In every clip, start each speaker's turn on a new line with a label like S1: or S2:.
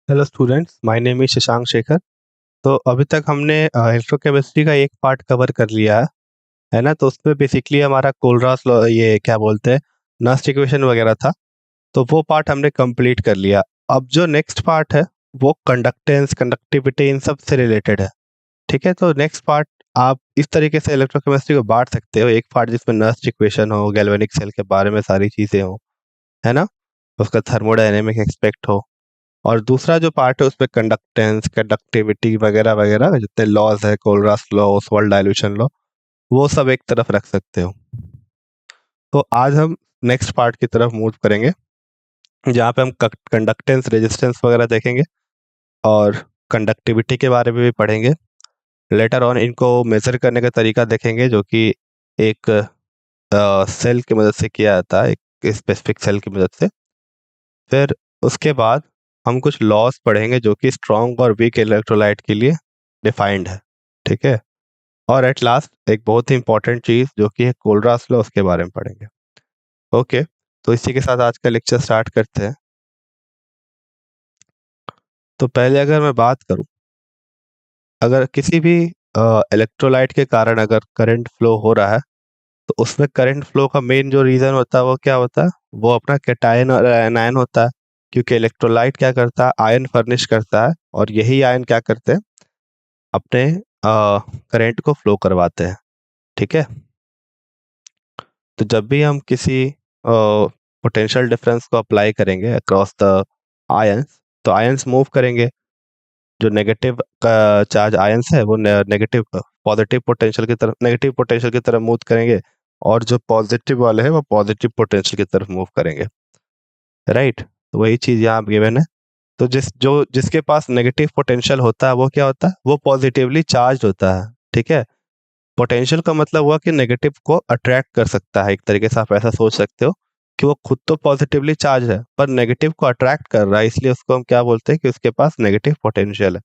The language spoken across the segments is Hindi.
S1: Hello students, my name is Shashank Shekhar. तो अभी तक हमने इलेक्ट्रोकेमिस्ट्री का एक पार्ट कवर कर लिया है ना। तो उसमें बेसिकली हमारा कोलरास लॉ, ये क्या बोलते हैं, नस्ट इक्वेशन वगैरह था। तो वो पार्ट हमने कंप्लीट कर लिया। अब जो नेक्स्ट पार्ट है वो कंडक्टेंस, कंडक्टिविटी, इन सब से रिलेटेड है। ठीक है, तो नेक्स्ट पार्ट आप इस तरीके से इलेक्ट्रोकेमिस्ट्री को बांट सकते हो। एक पार्ट जिसमें नस्ट इक्वेशन हो, गैल्वेनिक सेल के बारे में सारी चीज़ें हो, है ना, उसका थर्मोडायनेमिक एक्सपेक्ट हो। और दूसरा जो पार्ट है उसमें कंडक्टेंस, कंडक्टिविटी वगैरह वगैरह जितने लॉज है, Kohlrausch law, Oswald dilution law, वो सब एक तरफ रख सकते हो। तो आज हम नेक्स्ट पार्ट की तरफ मूव करेंगे, जहाँ पे हम कंडक्टेंस, रेजिस्टेंस वगैरह देखेंगे और कंडक्टिविटी के बारे में भी पढ़ेंगे। लेटर ऑन इनको मेजर करने का तरीका देखेंगे, जो कि एक सेल की मदद से किया जाता है, एक स्पेसिफिक सेल की मदद से। फिर उसके बाद हम कुछ लॉस पढ़ेंगे जो कि स्ट्रॉन्ग और वीक इलेक्ट्रोलाइट के लिए डिफाइंड है। ठीक है, और एट लास्ट एक बहुत ही इंपॉर्टेंट चीज़ जो कि है कोलरास लॉ, उसके बारे में पढ़ेंगे। ओके, तो इसी के साथ आज का लेक्चर स्टार्ट करते हैं। तो पहले अगर मैं बात करूं, अगर किसी भी इलेक्ट्रोलाइट के कारण अगर करंट फ्लो हो रहा है, तो उसमें करंट फ्लो का मेन जो रीज़न होता है वो क्या होता है, वो अपना कैटायन और एनायन होता है। क्योंकि इलेक्ट्रोलाइट क्या करता है, आयन फर्निश करता है, और यही आयन क्या करते हैं, अपने करंट को फ्लो करवाते हैं। ठीक है, तो जब भी हम किसी पोटेंशियल डिफरेंस को अप्लाई करेंगे अक्रॉस द आयंस, तो आयंस मूव करेंगे। जो नेगेटिव का चार्ज आयंस है वो नेगेटिव पॉजिटिव पोटेंशियल की तरफ, नेगेटिव पोटेंशियल की तरफ मूव करेंगे, और जो पॉजिटिव वाले हैं वो पॉजिटिव पोटेंशियल की तरफ मूव करेंगे। राइट, तो वही चीज़ यहाँ गिवन है। तो जिसके पास नेगेटिव पोटेंशियल होता है वो क्या होता है, वो पॉजिटिवली चार्ज होता है। ठीक है, पोटेंशियल का मतलब हुआ कि नेगेटिव को अट्रैक्ट कर सकता है। एक तरीके से आप ऐसा सोच सकते हो कि वो खुद तो पॉजिटिवली चार्ज है पर नेगेटिव को अट्रैक्ट कर रहा है, इसलिए उसको हम क्या बोलते हैं कि उसके पास नेगेटिव पोटेंशियल है।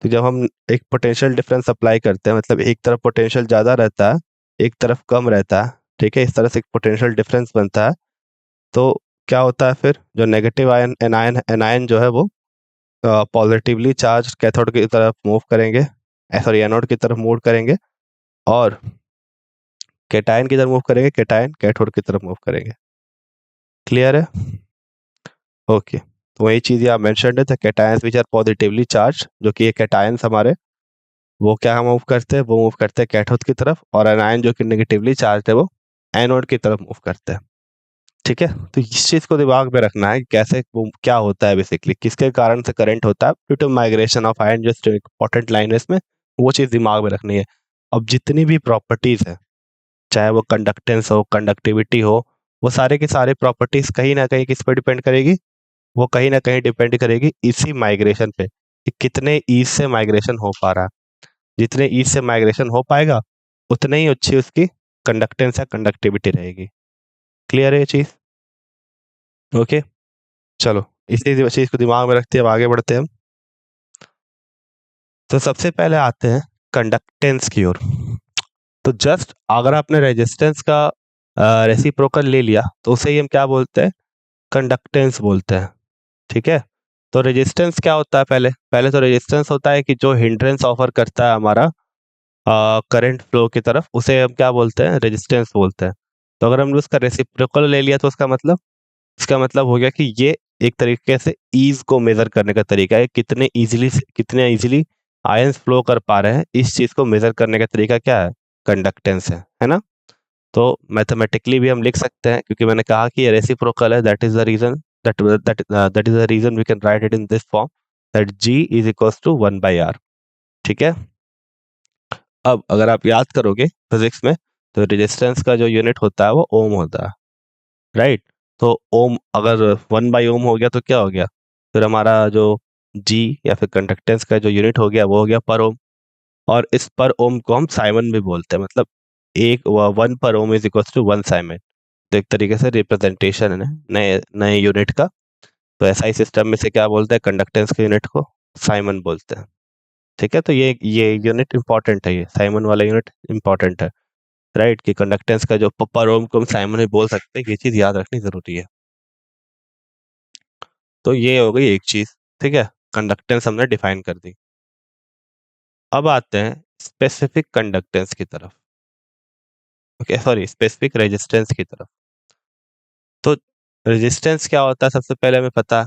S1: तो जब हम एक पोटेंशियल डिफरेंस अप्लाई करते हैं, मतलब एक तरफ पोटेंशियल ज़्यादा रहता है, एक तरफ कम रहता है, ठीक है, इस तरह से एक पोटेंशियल डिफरेंस बनता है। तो क्या होता है, फिर जो नेगेटिव आयन, एनायन एनायन जो है वो पॉजिटिवली चार्ज कैथोड की तरफ मूव करेंगे, सॉरी एनोड की तरफ मूव करेंगे, और कैटायन की तरफ मूव करेंगे, कैटायन कैथोड की तरफ मूव करेंगे। क्लियर है? ओके, तो वही चीज़ यहाँ मेंशन्ड है, cations which are positively charge, जो कि ये कैटायंस हमारे वो क्या मूव करते हैं, वो मूव करते हैं कैथोड की तरफ, और एनायन जो कि नेगेटिवली चार्ज है वो एनोड की तरफ मूव करते हैं। ठीक है, तो इस चीज़ को दिमाग में रखना है कि कैसे वो क्या होता है, बेसिकली किसके कारण से करंट होता है, due to migration of ion. जो इंपॉर्टेंट लाइन है इसमें, वो चीज़ दिमाग में रखनी है। अब जितनी भी प्रॉपर्टीज़ है, चाहे वो कंडक्टेंस हो, कंडक्टिविटी हो, वो सारे के सारे प्रॉपर्टीज कहीं ना कहीं किस पर डिपेंड करेगी, वो कहीं ना कहीं डिपेंड करेगी इसी माइग्रेशन पे, कि कितने ईज से माइग्रेशन हो पा रहा है। जितने ईज से माइग्रेशन हो पाएगा उतने ही अच्छी उसकी कंडक्टेंस या कंडक्टिविटी रहेगी। क्लियर है ये चीज़? ओके, चलो इसी चीज़ को दिमाग में रखते हैं, अब आगे बढ़ते हैं हम। तो सबसे पहले आते हैं कंडक्टेंस की ओर। तो जस्ट अगर आपने रेजिस्टेंस का रेसिप्रोकल ले लिया तो उसे ही हम क्या बोलते हैं, कंडक्टेंस बोलते हैं। ठीक है, तो रेजिस्टेंस क्या होता है, पहले पहले तो रेजिस्टेंस होता है कि जो हिंड्रेंस ऑफर करता है हमारा करंट फ्लो की तरफ, उसे हम क्या बोलते हैं, रेजिस्टेंस बोलते हैं। तो अगर हमने उसका रेसिप्रोकल ले लिया तो इसका मतलब हो गया कि ये एक तरीके से ईज को मेजर करने का तरीका है, कितने इजीली आयंस फ्लो कर पा रहे हैं, इस चीज को मेजर करने का तरीका क्या है, कंडक्टेंस है ना। तो मैथमेटिकली भी हम लिख सकते हैं, क्योंकि मैंने कहा कि ये रेसिप्रोकल है, that is the reason, that is the reason we can write it in this form, that G is equals to 1/R। ठीक है, अब अगर आप याद करोगे फिजिक्स में, तो रेजिस्टेंस का जो यूनिट होता है वो ओम होता है। राइट, तो ओम अगर 1/ओम हो गया तो क्या हो गया, फिर हमारा जो G या फिर कंडक्टेंस का जो यूनिट हो गया वो हो गया पर ओम। और इस पर ओम को हम साइमन भी बोलते हैं, मतलब एक 1 पर ओम इज इक्वल टू 1 साइमन। तो एक तरीके से रिप्रेजेंटेशन है नए नए यूनिट का। तो एसआई सिस्टम में से क्या बोलते हैं, कंडक्टेंस के यूनिट को साइमन बोलते हैं। ठीक है, तो ये यूनिट इंपॉर्टेंट है, ये साइमन वाला यूनिट इंपॉर्टेंट है। राइट, कि कंडक्टेंस का जो पर ओम को हम साइमन भी बोल सकते हैं, ये चीज याद रखनी जरूरी है। तो ये हो गई एक चीज। ठीक है, कंडक्टेंस हमने डिफाइन कर दी। अब आते हैं स्पेसिफिक कंडक्टेंस की तरफ, ओके सॉरी स्पेसिफिक रेजिस्टेंस की तरफ। तो रेजिस्टेंस क्या होता है सबसे पहले हमें पता है,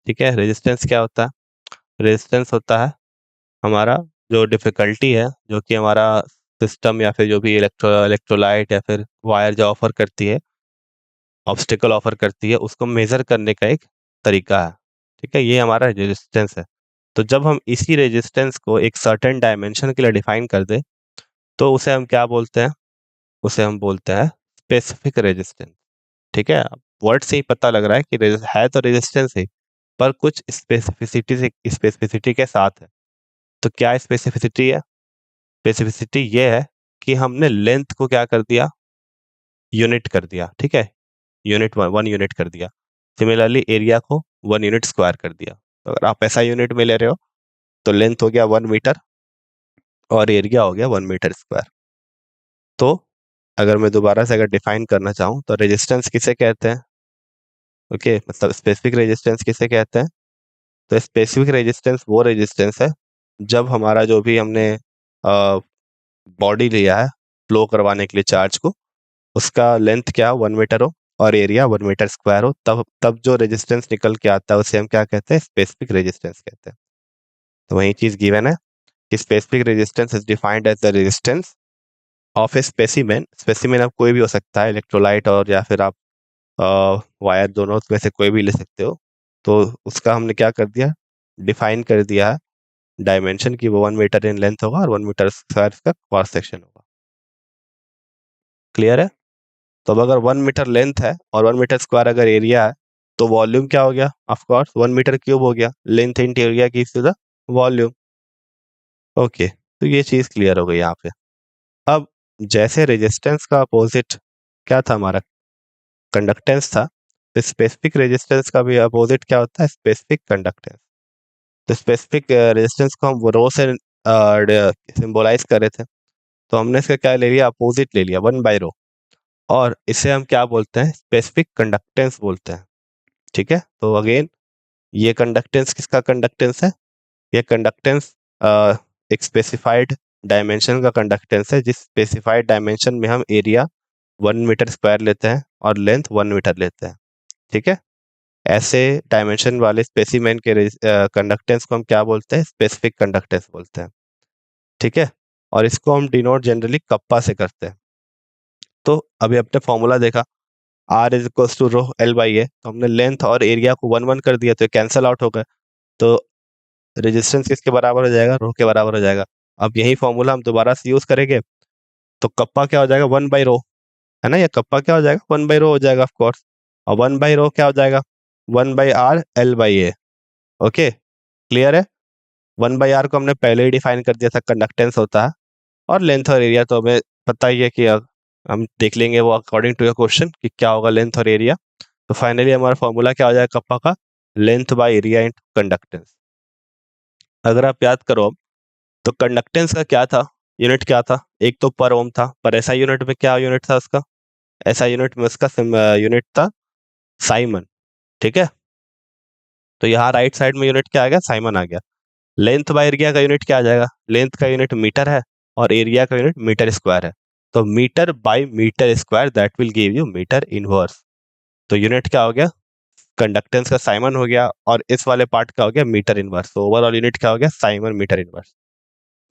S1: ठीक है। रेजिस्टेंस क्या होता है? रेजिस्टेंस होता है हमारा जो डिफिकल्टी है, जो कि हमारा सिस्टम या फिर जो भी इलेक्ट्रोलाइट या फिर वायर जो ऑफर करती है, ऑब्स्टिकल ऑफर करती है, उसको मेजर करने का एक तरीका है, ठीक है। ये हमारा रेजिस्टेंस है। तो जब हम इसी रेजिस्टेंस को एक सर्टेन डायमेंशन के लिए डिफाइन कर दे, तो उसे हम क्या बोलते हैं? उसे हम बोलते हैं स्पेसिफिक रेजिस्टेंस, ठीक है। वर्ड से ही पता लग रहा है कि है तो रेजिस्टेंस ही, पर कुछ स्पेसिफिसिटी के साथ है। तो क्या स्पेसिफिसिटी है? स्पेसिफिसिटी ये है कि हमने लेंथ को क्या कर दिया? यूनिट कर दिया, ठीक है। यूनिट वन यूनिट कर दिया। सिमिलरली एरिया को 1 यूनिट स्क्वायर कर दिया। तो अगर आप ऐसा यूनिट में ले रहे हो तो लेंथ हो गया 1 मीटर और एरिया हो गया 1 मीटर स्क्वायर। तो अगर मैं दोबारा से अगर डिफाइन करना चाहूँ तो रेजिस्टेंस किसे कहते हैं? ओके मतलब स्पेसिफिक रेजिस्टेंस किसे कहते हैं? तो स्पेसिफिक रेजिस्टेंस वो रेजिस्टेंस है जब हमारा जो भी हमने बॉडी लिया है फ्लो करवाने के लिए चार्ज को, उसका लेंथ क्या 1 मीटर हो और एरिया 1 मीटर स्क्वायर हो, तब तब जो रेजिस्टेंस निकल के आता है उसे हम क्या कहते हैं? स्पेसिफिक रेजिस्टेंस कहते हैं। तो वही चीज गिवन है कि specific resistance is defined as the resistance of a specimen. Specimen अब कोई भी हो सकता है, इलेक्ट्रोलाइट और या फिर आप वायर, दोनों में से कोई भी ले सकते हो। तो उसका हमने क्या कर दिया? डिफाइन कर दिया है डायमेंशन की, वो 1 मीटर इन लेंथ होगा और 1 मीटर स्क्वायर इसका क्रॉस सेक्शन होगा। क्लियर है? तो अब अगर 1 मीटर लेंथ है और 1 मीटर स्क्वायर अगर एरिया है, तो वॉल्यूम क्या हो गया? ऑफ कोर्स 1 मीटर क्यूब हो गया। लेंथ इंटू एरिया की टू द वॉल्यूम। ओके, तो ये चीज क्लियर हो गई यहाँ पे। अब जैसे रेजिस्टेंस का अपोजिट क्या था हमारा? कंडक्टेंस था। तो स्पेसिफिक रेजिस्टेंस का भी अपोजिट क्या होता है? Specific conductance. तो स्पेसिफिक रेजिस्टेंस को हम रो से सिंबलाइज कर रहे थे, तो हमने इसका क्या ले लिया? अपोजिट ले लिया, 1/रो। और इसे हम क्या बोलते हैं? स्पेसिफिक कंडक्टेंस बोलते हैं, ठीक है। तो अगेन ये कंडक्टेंस किसका कंडक्टेंस है? ये कंडक्टेंस एक स्पेसिफाइड डायमेंशन का कंडक्टेंस है, जिस स्पेसिफाइड डायमेंशन में हम एरिया 1 मीटर स्क्वायर लेते हैं और लेंथ 1 मीटर लेते हैं, ठीक है। ऐसे डायमेंशन वाले स्पेसिमेन के कंडक्टेंस को हम क्या बोलते हैं? स्पेसिफिक कंडक्टेंस बोलते हैं, ठीक है। और इसको हम डिनोट जनरली कप्पा से करते हैं। तो अभी अपने फॉर्मूला देखा, R is equal to rho L by A, तो हमने लेंथ और एरिया को 1 1 कर दिया, तो कैंसल आउट हो गए। तो रेजिस्टेंस किसके बराबर हो जाएगा? रो के बराबर हो जाएगा। अब यही फॉर्मूला हम दोबारा से यूज करेंगे, तो कप्पा क्या हो जाएगा? 1/रो, है ना। ये कप्पा क्या हो जाएगा? 1/रो हो जाएगा ऑफ कोर्स। और 1/रो क्या हो जाएगा? 1/R L/A। ओके, क्लियर है? 1/R को हमने पहले ही डिफाइन कर दिया था, कंडक्टेंस होता है। और लेंथ और एरिया तो हमें पता ही है कि हम देख लेंगे वो अकॉर्डिंग टू योर क्वेश्चन कि क्या होगा लेंथ और एरिया। तो फाइनली हमारा फॉर्मूला क्या हो जाएगा कप्पा का? Length by area into conductance. अगर आप याद करो तो कंडक्टेंस का क्या था? यूनिट क्या था? एक तो पर ओम था, पर ऐसा यूनिट में क्या यूनिट था उसका? ऐसा यूनिट में उसका यूनिट था साइमन, ठीक है। तो यहाँ राइट साइड में यूनिट क्या आ गया? साइमन आ गया। लेंथ बाय एरिया का यूनिट क्या आ जाएगा? लेंथ का यूनिट मीटर है और एरिया का यूनिट मीटर स्क्वायर है। तो metre by metre square that will give you metre inverse. तो यूनिट क्या हो गया? कंडक्टेंस का साइमन हो गया और इस वाले पार्ट का हो गया मीटर इनवर्स। तो ओवरऑल यूनिट क्या हो गया? Siemens metre inverse.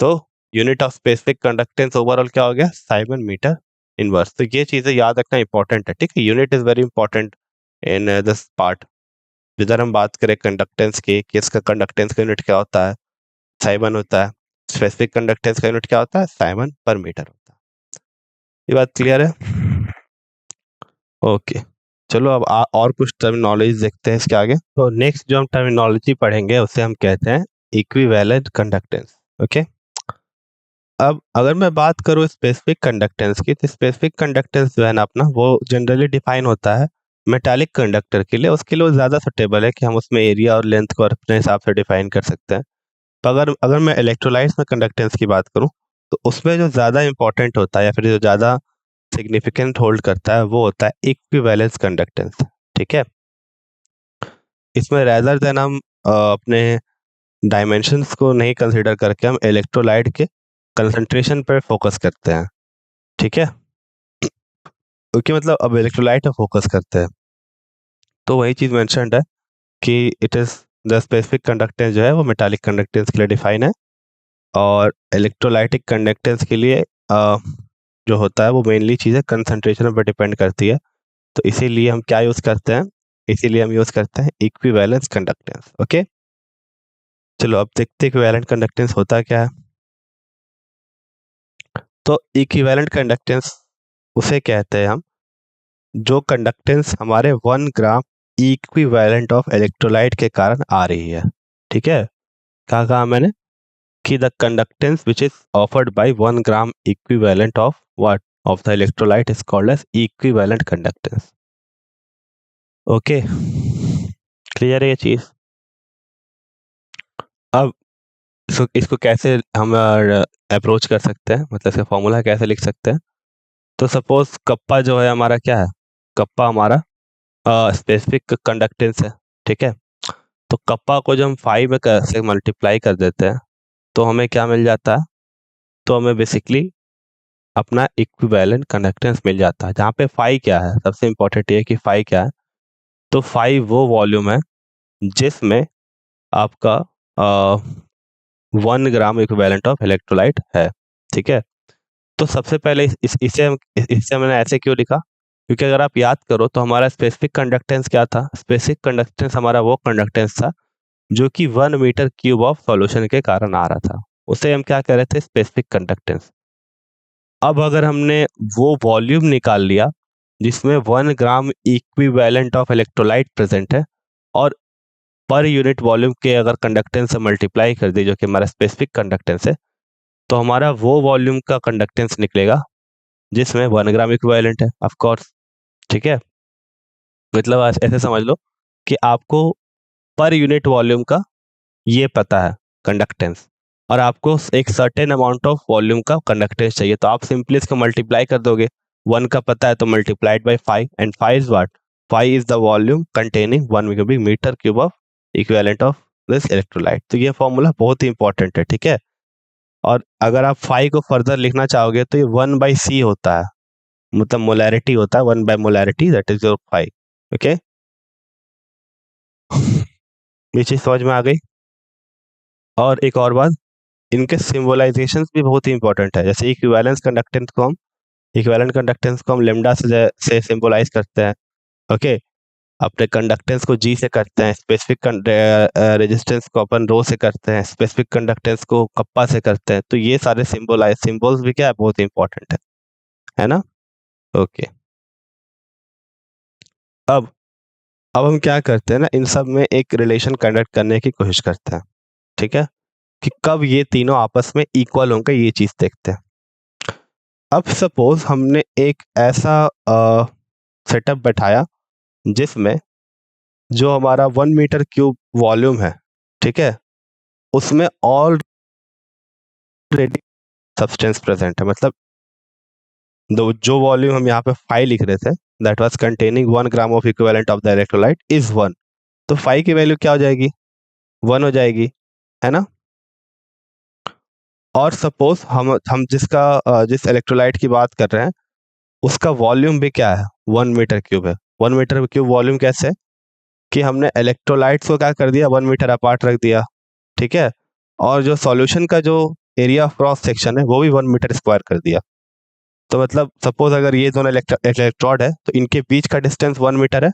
S1: तो unit of specific conductance overall क्या हो गया? Siemens metre inverse. तो ये चीजें याद रखना इंपॉर्टेंट है, ठीक है। Unit is very important in this part. जिधर हम बात करें कंडक्टेंस की कि इसका कंडक्टेंस का यूनिट क्या होता है? साइमन होता है। स्पेसिफिक कंडक्टेंस का यूनिट क्या होता है? साइमन पर मीटर होता है। ये बात क्लियर है? ओके, चलो अब और कुछ टर्मिनोलॉजी देखते हैं इसके आगे। तो नेक्स्ट जो हम टर्मिनोलॉजी पढ़ेंगे उसे हम कहते हैं इक्विवेलेंट कंडक्टेंस, ओके। अब अगर मैं बात करूँ स्पेसिफिक कंडक्टेंस की, तो स्पेसिफिक कंडक्टेंस जो है ना अपना, वो जनरली डिफाइन होता है मेटालिक कंडक्टर के लिए। उसके लिए ज़्यादा सुटेबल है कि हम उसमें एरिया और लेंथ को अपने हिसाब से डिफाइन कर सकते हैं। तो अगर अगर मैं इलेक्ट्रोलाइट्स में कंडक्टेंस की बात करूँ, तो उसमें जो ज़्यादा इंपॉर्टेंट होता है या फिर जो ज़्यादा सिग्निफिकेंट होल्ड करता है वो होता है इक्विवेलेंस कंडक्टेंस, ठीक है। इसमें रेदर देन हम अपने डायमेंशंस को नहीं कंसिडर करके हम इलेक्ट्रोलाइट के कंसंट्रेशन पर फोकस करते हैं, ठीक है। क्योंकि मतलब अब इलेक्ट्रोलाइट पे फोकस करते हैं तो वही चीज़ मेंशन्ड है कि it is the specific conductance जो है वो मेटालिक कंडक्टेंस के लिए डिफाइन है, और इलेक्ट्रोलाइटिक कंडक्टेंस के लिए जो होता है वो मेनली चीज़ें कंसंट्रेशन पर डिपेंड करती है। तो इसीलिए हम क्या यूज़ करते हैं, इसीलिए हम यूज़ करते हैं इक्विवेलेंस कंडक्टेंस। ओके, चलो अब देखते हैं इक्विवेलेंट कंडक्टेंस होता क्या है। तो इक्विवेलेंट कंडक्टेंस उसे कहते हैं हम जो कंडक्टेंस हमारे 1 ग्राम इक्विवेलेंट ऑफ इलेक्ट्रोलाइट के कारण आ रही है, ठीक है। क्या कहा मैंने कि the conductance which is offered by 1 gram equivalent of what of the electrolyte is called as equivalent conductance. Okay, clear है ये चीज। अब इसको कैसे हम अप्रोच कर सकते हैं, मतलब इसका फॉर्मूला कैसे लिख सकते हैं। तो सपोज कप्पा जो है हमारा क्या है, कप्पा हमारा स्पेसिफिक कंडक्टेंस है, ठीक है। तो कप्पा को जब हम 5 में से मल्टीप्लाई कर देते हैं तो हमें क्या मिल जाता है, तो हमें बेसिकली अपना इक्विवेलेंट कंडक्टेंस मिल जाता है, जहाँ पे 5 क्या है, सबसे इंपॉर्टेंट ये कि 5 क्या है। तो 5 वो वॉल्यूम है जिसमें आपका 1 ग्राम इक्विवेलेंट ऑफ इलेक्ट्रोलाइट है, ठीक है। तो सबसे पहले इसे मैंने ऐसे क्यों लिखा, क्योंकि अगर आप याद करो तो हमारा स्पेसिफिक कंडक्टेंस क्या था, स्पेसिफिक कंडक्टेंस हमारा वो कंडक्टेंस था जो कि 1 मीटर क्यूब ऑफ सॉल्यूशन के कारण आ रहा था, उसे हम क्या कह रहे थे, स्पेसिफिक कंडक्टेंस। अब अगर हमने वो वॉल्यूम निकाल लिया जिसमें 1 gram equivalent of electrolyte present है, और पर यूनिट वॉल्यूम के अगर कंडक्टेंस से मल्टीप्लाई कर दी जो कि हमारा स्पेसिफिक कंडक्टेंस है, तो हमारा वो वॉल्यूम का कंडक्टेंस निकलेगा जिसमें 1 ग्राम इक्विवेलेंट है, ऑफ कोर्स, ठीक है। मतलब आज ऐसे समझ लो कि आपको पर यूनिट वॉल्यूम का ये पता है कंडक्टेंस, और आपको एक सर्टेन अमाउंट ऑफ वॉल्यूम का कंडक्टेंस चाहिए, तो आप सिंपली इसको मल्टीप्लाई कर दोगे। 1 का पता है तो multiplied by 5, and 5 is what, 5 is the volume containing 1 cubic metre cube of equivalent of this electrolyte. तो ये फॉर्मूला बहुत ही इंपॉर्टेंट है, ठीक है। और अगर आप 5 को फर्दर लिखना चाहोगे तो ये 1 बाई सी होता है, मतलब मोलैरिटी होता है, 1 by molarity, that is your 5। Okay, ये चीज समझ में आ गई। और एक और बात, इनके सिंबलाइजेशंस भी बहुत ही इंपॉर्टेंट है। जैसे इक्विवेलेंट कंडक्टेंस को हम लेमडा से सिंबलाइज करते हैं, ओके। अपने कंडक्टेंस को जी से करते हैं, स्पेसिफिक रेजिस्टेंस को अपन रो से करते हैं, स्पेसिफिक कंडक्टेंस को कप्पा से करते हैं। तो ये सारे सिंबल्स भी क्या है, बहुत इंपॉर्टेंट है ना। ओके, अब हम क्या करते हैं ना, इन सब में एक रिलेशन कंडक्ट करने की कोशिश करते हैं, ठीक है, कि कब ये तीनों आपस में इक्वल होंगे, ये चीज देखते हैं। अब सपोज हमने एक ऐसा सेटअप बैठाया जिसमें जो हमारा 1 मीटर क्यूब वॉल्यूम है, ठीक है, उसमें ऑलरेडी सब्सटेंस प्रेजेंट है। मतलब जो वॉल्यूम हम यहाँ पे 5 लिख रहे थे, that was containing 1 gram of equivalent of the electrolyte is 1। तो 5 की वैल्यू क्या हो जाएगी, 1 हो जाएगी, है ना। और सपोज हम जिस इलेक्ट्रोलाइट की बात कर रहे हैं उसका वॉल्यूम भी क्या है, 1 मीटर क्यूब है। 1 मीटर क्यूब वॉल्यूम कैसे, कि हमने इलेक्ट्रोलाइट्स को क्या कर दिया, 1 मीटर अपार्ट रख दिया, ठीक है। और जो सॉल्यूशन का जो एरिया ऑफ क्रॉस सेक्शन है वो भी 1 मीटर स्क्वायर कर दिया। तो मतलब सपोज अगर ये दोनों इलेक्ट्रोड है तो इनके बीच का डिस्टेंस 1 मीटर है,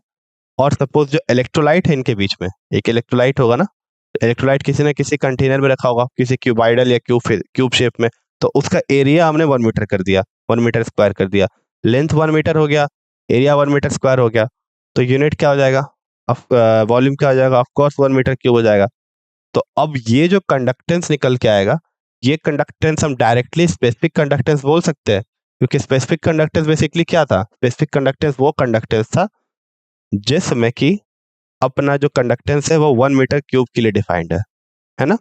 S1: और सपोज जो इलेक्ट्रोलाइट है इनके बीच में, एक इलेक्ट्रोलाइट होगा ना, इलेक्ट्रोलाइट किसी न किसी कंटेनर में रखा होगा, किसी क्यूबाइडल या क्यूब शेप में, तो उसका एरिया हमने 1 मीटर कर दिया, 1 मीटर स्क्वायर कर दिया। लेंथ 1 मीटर हो गया, एरिया 1 मीटर स्क्वायर हो गया, तो यूनिट क्या हो जाएगा, वॉल्यूम क्या हो जाएगा, ऑफ कोर्स 1 मीटर क्यूब हो जाएगा। तो अब ये जो कंडक्टेंस निकल के आएगा, ये कंडक्टेंस हम डायरेक्टली स्पेसिफिक कंडक्टेंस बोल सकते हैं, क्योंकि स्पेसिफिक कंडक्टेंस बेसिकली क्या था, स्पेसिफिक कंडक्टेंस वो कंडक्टेंस था जिसमें कि अपना जो कंडक्टेंस है वो 1 मीटर क्यूब के लिए डिफाइंड है ना।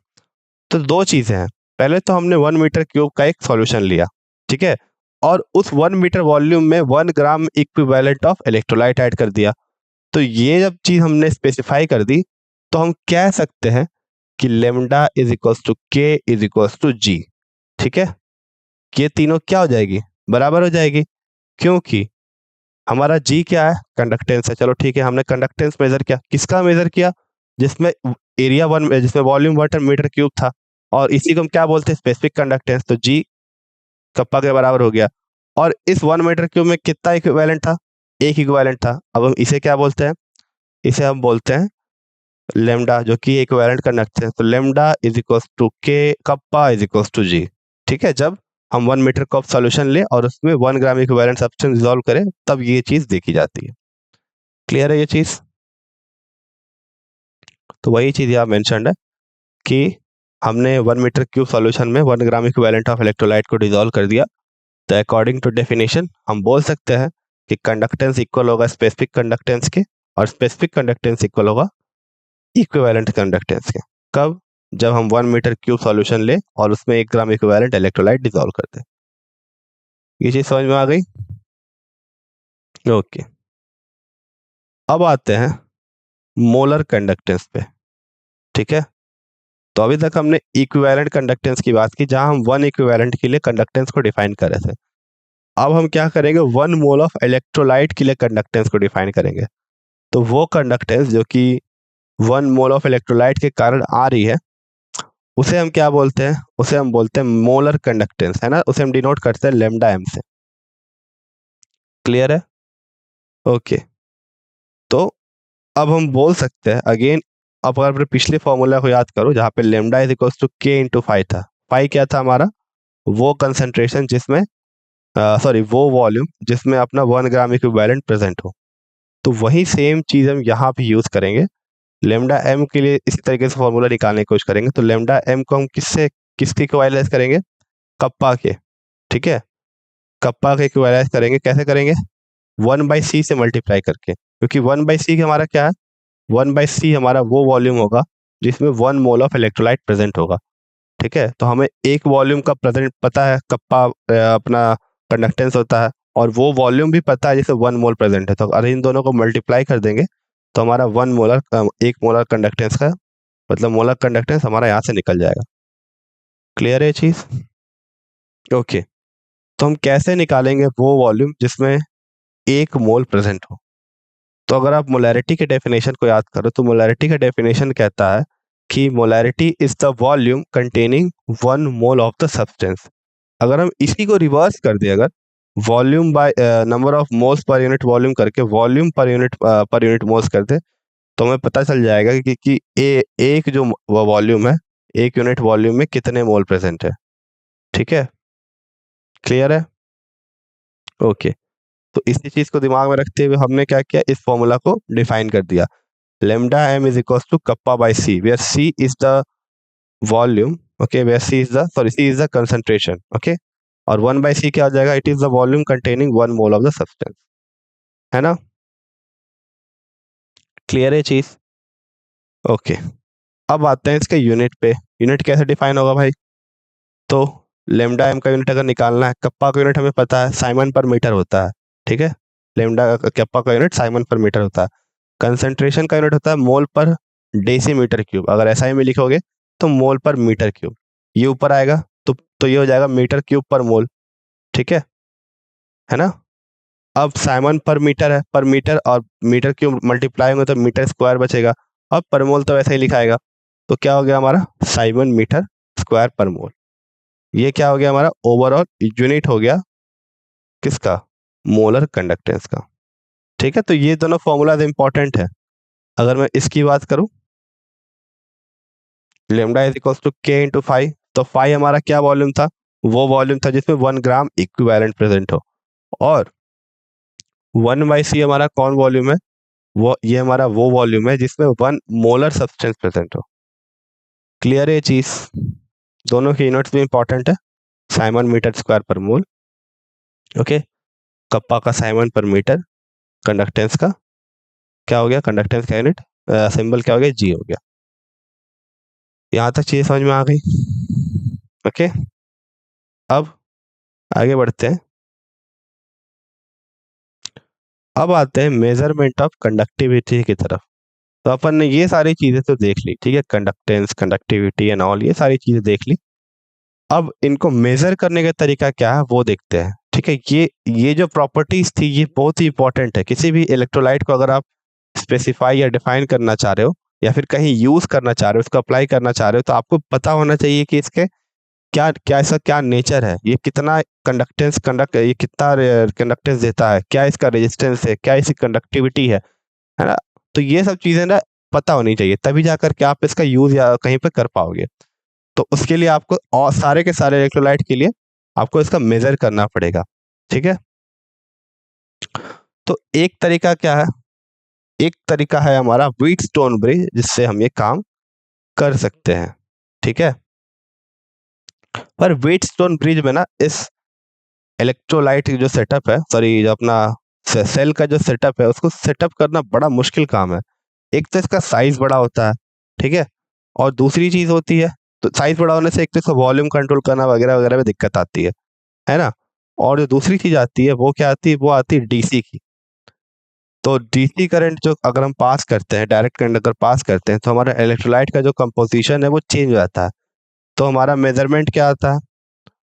S1: तो दो चीजें हैं, पहले तो हमने 1 मीटर क्यूब का एक सॉल्यूशन लिया, ठीक है, और उस 1 मीटर वॉल्यूम में 1 gram equivalent of electrolyte add कर दिया। तो ये जब चीज हमने स्पेसिफाई कर दी तो हम कह सकते हैं कि लेमडा इज इक्वल्स टू के इज इक्वल्स टू जी। ठीक है, ये तीनों क्या हो जाएगी, बराबर हो जाएगी, क्योंकि हमारा जी क्या है, कंडक्टेंस है। चलो ठीक है, हमने कंडक्टेंस मेजर किया, किसका मेजर किया, जिसमें एरिया वन, जिसमें वॉल्यूम 1 मीटर क्यूब था, और इसी को हम क्या बोलते हैं, स्पेसिफिक कंडक्टेंस। तो जी कप्पा के बराबर हो गया। और इस 1 मीटर क्यूब में कितना इक्विवेलेंट था, एक इक्विवेलेंट था। अब हम इसे क्या बोलते हैं, इसे हम बोलते हैं लेमडा, जो कि इक्विवेलेंट कंडक्टेंस। तो लेमडा इज इक्वल्स टू के कप्पा इज इक्वल्स टू जी। ठीक है, जब हम 1 मीटर कप सॉल्यूशन ले और उसमें 1 ग्राम इक्विवेलेंट सब्सटेंस डिसॉल्व करें, तब ये चीज देखी जाती है। क्लियर है ये चीज। तो वही चीज यहाँ मेंशन्ड है कि हमने 1 मीटर क्यूब सॉल्यूशन में 1 ग्राम इक्विवेलेंट ऑफ इलेक्ट्रोलाइट को डिसॉल्व कर दिया। तो अकॉर्डिंग टू डेफिनेशन हम बोल सकते हैं कि कंडक्टेंस इक्वल होगा स्पेसिफिक कंडक्टेंस के, और स्पेसिफिक कंडक्टेंस इक्वल होगा इक्विवेलेंट कंडक्टेंस के। कब, जब हम 1 मीटर क्यूब सॉल्यूशन ले और उसमें 1 ग्राम इक्विवेलेंट इलेक्ट्रोलाइट डिसॉल्व कर दे। ये चीज समझ में आ गई। ओके, अब आते हैं मोलर कंडक्टेंस पे। ठीक है, तो अभी तक हमने इक्विवेलेंट कंडक्टेंस की बात की, जहां हम 1 इक्विवेलेंट के लिए कंडक्टेंस को डिफाइन कर रहे थे। अब हम क्या करेंगे, 1 मोल ऑफ इलेक्ट्रोलाइट के लिए कंडक्टेंस को डिफाइन करेंगे। तो वो कंडक्टेंस जो कि 1 मोल ऑफ इलेक्ट्रोलाइट के कारण आ रही है, उसे हम क्या बोलते हैं, उसे हम बोलते हैं मोलर कंडक्टेंस, है ना। उसे हम डिनोट करते हैं लेमडा एम से। क्लियर है। ओके, तो अब हम बोल सकते हैं अगेन, अब अगर अपने पिछले फॉर्मूला को याद करो, जहाँ पे लेमडा इज इक्वल्स टू के इंटू फाइव था। फाइव क्या था हमारा, वो कंसेंट्रेशन जिसमें, सॉरी वो वॉल्यूम जिसमें अपना 1 ग्राम इक्विवेलेंट प्रेजेंट हो। तो वही सेम चीज हम यहाँ पे यूज करेंगे लेमडा एम के लिए। इसी तरीके से फॉर्मूला निकालने की कोशिश करेंगे। तो लेमडा एम को हम किससे, किसके इक्विवालेंस करेंगे, कप्पा के। ठीक है, कप्पा के इक्विवालेंस करेंगे, कैसे करेंगे, 1/c से मल्टीप्लाई करके, क्योंकि 1/c हमारा क्या है, 1/c हमारा वो वॉल्यूम होगा जिसमें 1 मोल ऑफ इलेक्ट्रोलाइट प्रेजेंट होगा। ठीक है, तो हमें एक वॉल्यूम का प्रेजेंट पता है, कप्पा अपना कंडक्टेंस होता है, और वो वॉल्यूम भी पता है जिसे 1 मोल प्रेजेंट है। तो अगर इन दोनों को मल्टीप्लाई कर देंगे तो हमारा 1 मोलर, 1 मोलर कंडक्टेंस का मतलब मोलर कंडक्टेंस हमारा यहाँ से निकल जाएगा। क्लियर है चीज। ओके, तो हम कैसे निकालेंगे वो वॉल्यूम जिसमें 1 मोल प्रेजेंट हो। तो अगर आप मोलैरिटी के डेफिनेशन को याद करो, तो मोलैरिटी का डेफिनेशन कहता है कि molarity is the volume containing 1 mole of the substance. अगर हम इसी को रिवर्स कर दें, अगर volume by number of moles per unit volume करके वॉल्यूम पर यूनिट मोल्स कर दे, तो हमें पता चल जाएगा कि एक जो वॉल्यूम है, एक यूनिट वॉल्यूम में कितने मोल प्रेजेंट है। ठीक है, क्लियर है। ओके, तो इसी चीज को दिमाग में रखते हुए हमने क्या किया, इस फॉर्मूला को डिफाइन कर दिया, lambda M is equals to kappa by C, where C is the volume, okay, where C is the, sorry, C is the concentration, okay, और 1/c क्या हो जाएगा, it is the volume containing 1 mole of the substance, है ना। क्लियर है चीज। ओके, अब आते हैं इसके यूनिट पे। यूनिट कैसे डिफाइन होगा भाई, तो लेमडा एम का यूनिट अगर निकालना है, कप्पा का यूनिट हमें पता है, साइमन पर मीटर होता है। ठीक है, लेमडा कप्पा का यूनिट साइमन पर मीटर होता है। कंसंट्रेशन का यूनिट होता है मोल पर डेसीमीटर क्यूब। अगर एसआई में लिखोगे तो मोल पर मीटर क्यूब, ये ऊपर आएगा, तो ये हो जाएगा मीटर क्यूब पर मोल। ठीक है ना। अब साइमन पर मीटर है, पर मीटर और मीटर क्यूब मल्टीप्लाई होंगे तो मीटर स्क्वायर बचेगा। अब पर मोल तो वैसे ही लिखा आएगा, तो क्या हो गया हमारा, साइमन मीटर स्क्वायर पर मोल। ये क्या हो गया हमारा, ओवरऑल यूनिट हो गया किसका, मोलर कंडक्टेंस का। ठीक है, तो ये दोनों फॉर्मूलाज इंपॉर्टेंट है। अगर मैं इसकी बात करूं, लेमडा इज इक्वल्स टू के इंटू फाइव, तो फाइव हमारा क्या वॉल्यूम था, वो वॉल्यूम था जिसमें 1 ग्राम इक्विवेलेंट प्रेजेंट हो, और 1/c हमारा कौन वॉल्यूम है, वो ये हमारा वो वॉल्यूम है जिसमें 1 मोलर सब्सटेंस प्रेजेंट हो। क्लियर है ये चीज। दोनों की यूनिट्स भी इंपॉर्टेंट है, साइमन मीटर स्क्वायर पर मोल। ओके, कप्पा का साइमन पर मीटर, कंडक्टेंस का क्या हो गया, कंडक्टेंस का यूनिट सिंबल क्या हो गया, जी हो गया। यहाँ तक चीजें समझ में आ गई। ओके, अब आगे बढ़ते हैं। अब आते हैं मेजरमेंट ऑफ कंडक्टिविटी की तरफ। तो अपन ने ये सारी चीजें तो देख ली, ठीक है, कंडक्टेंस, कंडक्टिविटी एंड ऑल, ये सारी चीजें देख ली। अब इनको मेजर करने का तरीका क्या है वो देखते हैं, ठीक है। ये जो प्रॉपर्टीज थी ये बहुत ही इंपॉर्टेंट है। किसी भी इलेक्ट्रोलाइट को अगर आप स्पेसिफाई या डिफाइन करना चाह रहे हो या फिर कहीं यूज करना चाह रहे हो, उसको अप्लाई करना चाह रहे हो, तो आपको पता होना चाहिए कि इसके क्या क्या ऐसा क्या नेचर है, ये कितना कंडक्टेंस ये कितना कंडक्टेंस देता है, क्या इसका रेजिस्टेंस है, क्या इसकी कंडक्टिविटी है ना। तो ये सब चीजें ना पता होनी चाहिए, तभी जाकर के आप इसका यूज या कहीं पे कर पाओगे। तो उसके लिए आपको और सारे के सारे इलेक्ट्रोलाइट के लिए आपको इसका मेजर करना पड़ेगा, ठीक है। तो एक तरीका क्या है, एक तरीका है हमारा व्हीटस्टोन ब्रिज, जिससे हम ये काम कर सकते हैं, ठीक है। पर व्हीटस्टोन ब्रिज में ना इस इलेक्ट्रोलाइट जो सेटअप है, सॉरी जो अपना सेल का जो सेटअप है, उसको सेटअप करना बड़ा मुश्किल काम है। एक तो इसका साइज बड़ा होता है, ठीक है, और दूसरी चीज होती है, तो साइज बड़ा होने से एक तो इसका वॉल्यूम कंट्रोल करना वगैरह वगैरह में दिक्कत आती है ना। और जो दूसरी चीज आती है वो क्या आती है, वो आती है डीसी की। तो डीसी करंट जो अगर हम पास करते हैं, डायरेक्ट करंट अगर पास करते हैं, तो हमारा इलेक्ट्रोलाइट का जो कंपोजिशन है वो चेंज हो जाता है। तो हमारा मेजरमेंट क्या आता है,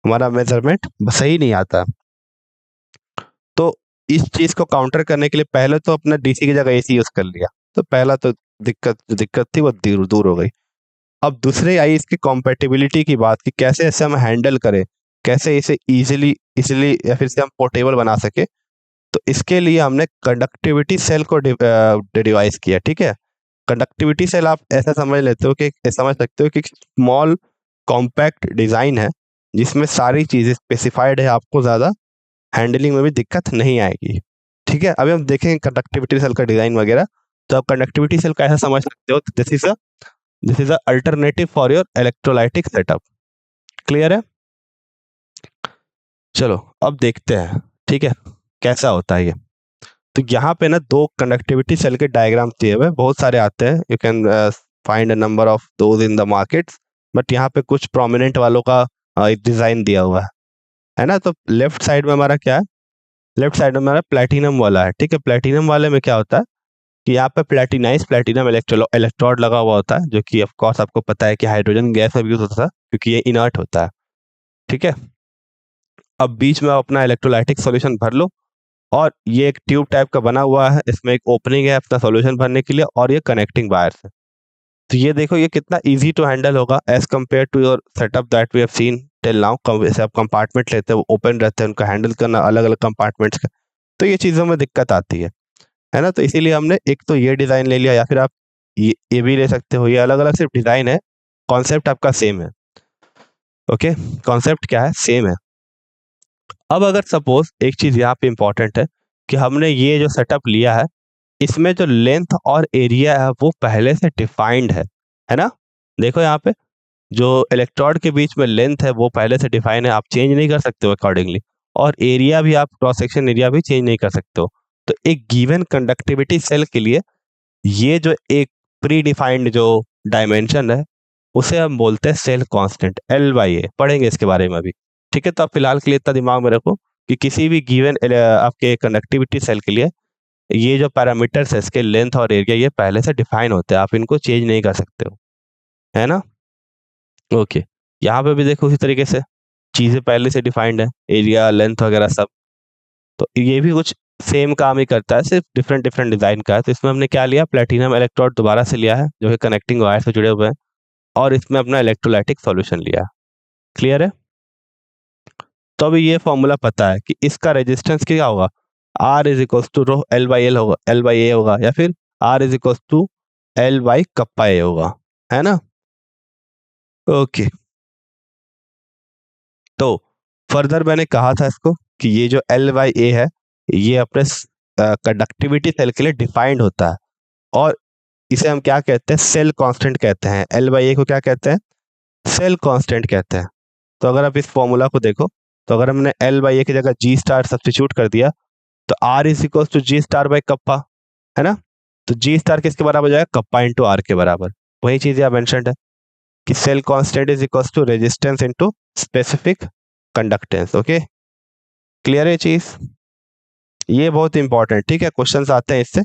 S1: हमारा मेजरमेंट सही नहीं आता। तो इस चीज को काउंटर करने के लिए पहले तो अपना डीसी की जगह एसी यूज कर लिया, तो पहला तो दिक्कत थी वो दूर दूर हो गई। अब दूसरे आई इसकी कॉम्पेटिबिलिटी की बात, की कैसे इसे हम हैंडल करें, कैसे इसे इजीली इजीली या फिर इसे हम पोर्टेबल बना सके। तो इसके लिए हमने कंडक्टिविटी सेल को डिवाइस किया, ठीक है। कंडक्टिविटी सेल आप ऐसा समझ लेते हो कि समझ सकते हो कि स्मॉल कॉम्पैक्ट डिजाइन है, जिसमें सारी चीजें स्पेसिफाइड है, आपको ज्यादा हैंडलिंग में भी दिक्कत नहीं आएगी, ठीक है। अभी हम देखेंगे कंडक्टिविटी सेल का डिजाइन वगैरह। तो आप कंडक्टिविटी सेल का ऐसा समझ सकते हो, this is a alternative for your electrolytic setup. Clear है। चलो अब देखते हैं, ठीक है, कैसा होता है ये। तो यहाँ पे ना दो कंडक्टिविटी सेल के डायग्राम दिए हुए बहुत सारे आते हैं, you can find a number of those in the markets, but यहाँ पे कुछ प्रोमिनेंट वालों का एक डिजाइन दिया हुआ है ना। तो लेफ्ट साइड में हमारा क्या है, लेफ्ट साइड में हमारा प्लेटिनम वाला है, ठीक है। प्लेटिनम वाले में क्या होता है कि यहाँ पे प्लेटिनाइज प्लेटिनम इलेक्ट्रोड लगा हुआ होता है, जो कि ऑफ कोर्स आपको पता है कि हाइड्रोजन गैस में यूज होता था, क्योंकि ये इनर्ट होता है, ठीक है। अब बीच में आप अपना इलेक्ट्रोलाइटिक सॉल्यूशन भर लो, और ये एक ट्यूब टाइप का बना हुआ है, इसमें एक ओपनिंग है अपना सॉल्यूशन भरने के लिए, और ये कनेक्टिंग वायर्स है। तो ये देखो ये कितना इजी टू हैंडल होगा as compare to your setup that we have seen till now. जैसे आप कंपार्टमेंट लेते हैं, वो ओपन रहते हैं, उनका हैंडल करना अलग अलग कंपार्टमेंट्स का, तो ये चीज़ों में दिक्कत आती है ना। तो इसीलिए हमने एक तो ये डिज़ाइन ले लिया, या फिर आप ये भी ले सकते हो। ये अलग अलग सिर्फ डिज़ाइन है, कॉन्सेप्ट आपका सेम है, ओके। कॉन्सेप्ट क्या है, सेम है। अब अगर सपोज एक चीज़ यहाँ पे इंपॉर्टेंट है कि हमने ये जो सेटअप लिया है, इसमें जो लेंथ और एरिया है वो पहले से डिफाइंड है ना। देखो यहाँ पे जो इलेक्ट्रोड के बीच में लेंथ है वो पहले से डिफाइन है, आप चेंज नहीं कर सकते हो अकॉर्डिंगली। और एरिया भी, आप क्रॉस सेक्शन एरिया भी चेंज नहीं कर सकते हो। तो एक गिवन कंडक्टिविटी सेल के लिए ये जो एक प्री डिफाइंड जो डायमेंशन है, उसे हम बोलते हैं सेल कांस्टेंट, L/A। पढ़ेंगे इसके बारे में अभी, ठीक है। तो आप फिलहाल के लिए इतना दिमाग में रखो कि किसी भी गिवन आपके कंडक्टिविटी सेल के लिए ये जो पैरामीटर्स है, इसके लेंथ और एरिया, ये पहले से डिफाइन होते हैं, आप इनको चेंज नहीं कर सकते हो, है ना। ओके, यहाँ पे भी देखो उसी तरीके से चीज़ें पहले से डिफाइंड है, एरिया, लेंथ वगैरह सब। तो ये भी कुछ सेम काम ही करता है, सिर्फ डिफरेंट डिफरेंट डिजाइन का है। तो इसमें हमने क्या लिया, प्लेटिनम इलेक्ट्रोड दोबारा से लिया है, जो कि कनेक्टिंग वायर से जुड़े हुए हैं, और इसमें अपना इलेक्ट्रोलाइटिक सॉल्यूशन लिया है। क्लियर है। तो अभी ये फॉर्मूला पता है कि इसका रेजिस्टेंस क्या होगा, R is equal to rho L/L होगा, L/A होगा, या फिर R is equal to L/κA होगा, है ना। ओके, तो फर्दर मैंने कहा था इसको कि ये जो L/A है, ये अपने कंडक्टिविटी सेल के लिए डिफाइंड होता है, और इसे हम क्या कहते हैं, सेल कांस्टेंट कहते हैं। L/A को क्या कहते हैं, सेल कांस्टेंट कहते हैं। तो अगर आप इस फॉर्मूला को देखो, तो अगर हमने L/A की जगह G स्टार सब्स्टिट्यूट कर दिया, तो R is equal to G star by kappa, है ना। तो G स्टार किसके बराबर हो जाएगा, कप्पा इंटू R के बराबर। वही चीज यहाँ मेंशन्ड है कि cell constant is equal to resistance into specific conductance. Okay, clear है चीज, ये बहुत इंपॉर्टेंट, ठीक है, क्वेश्चंस आते हैं इससे।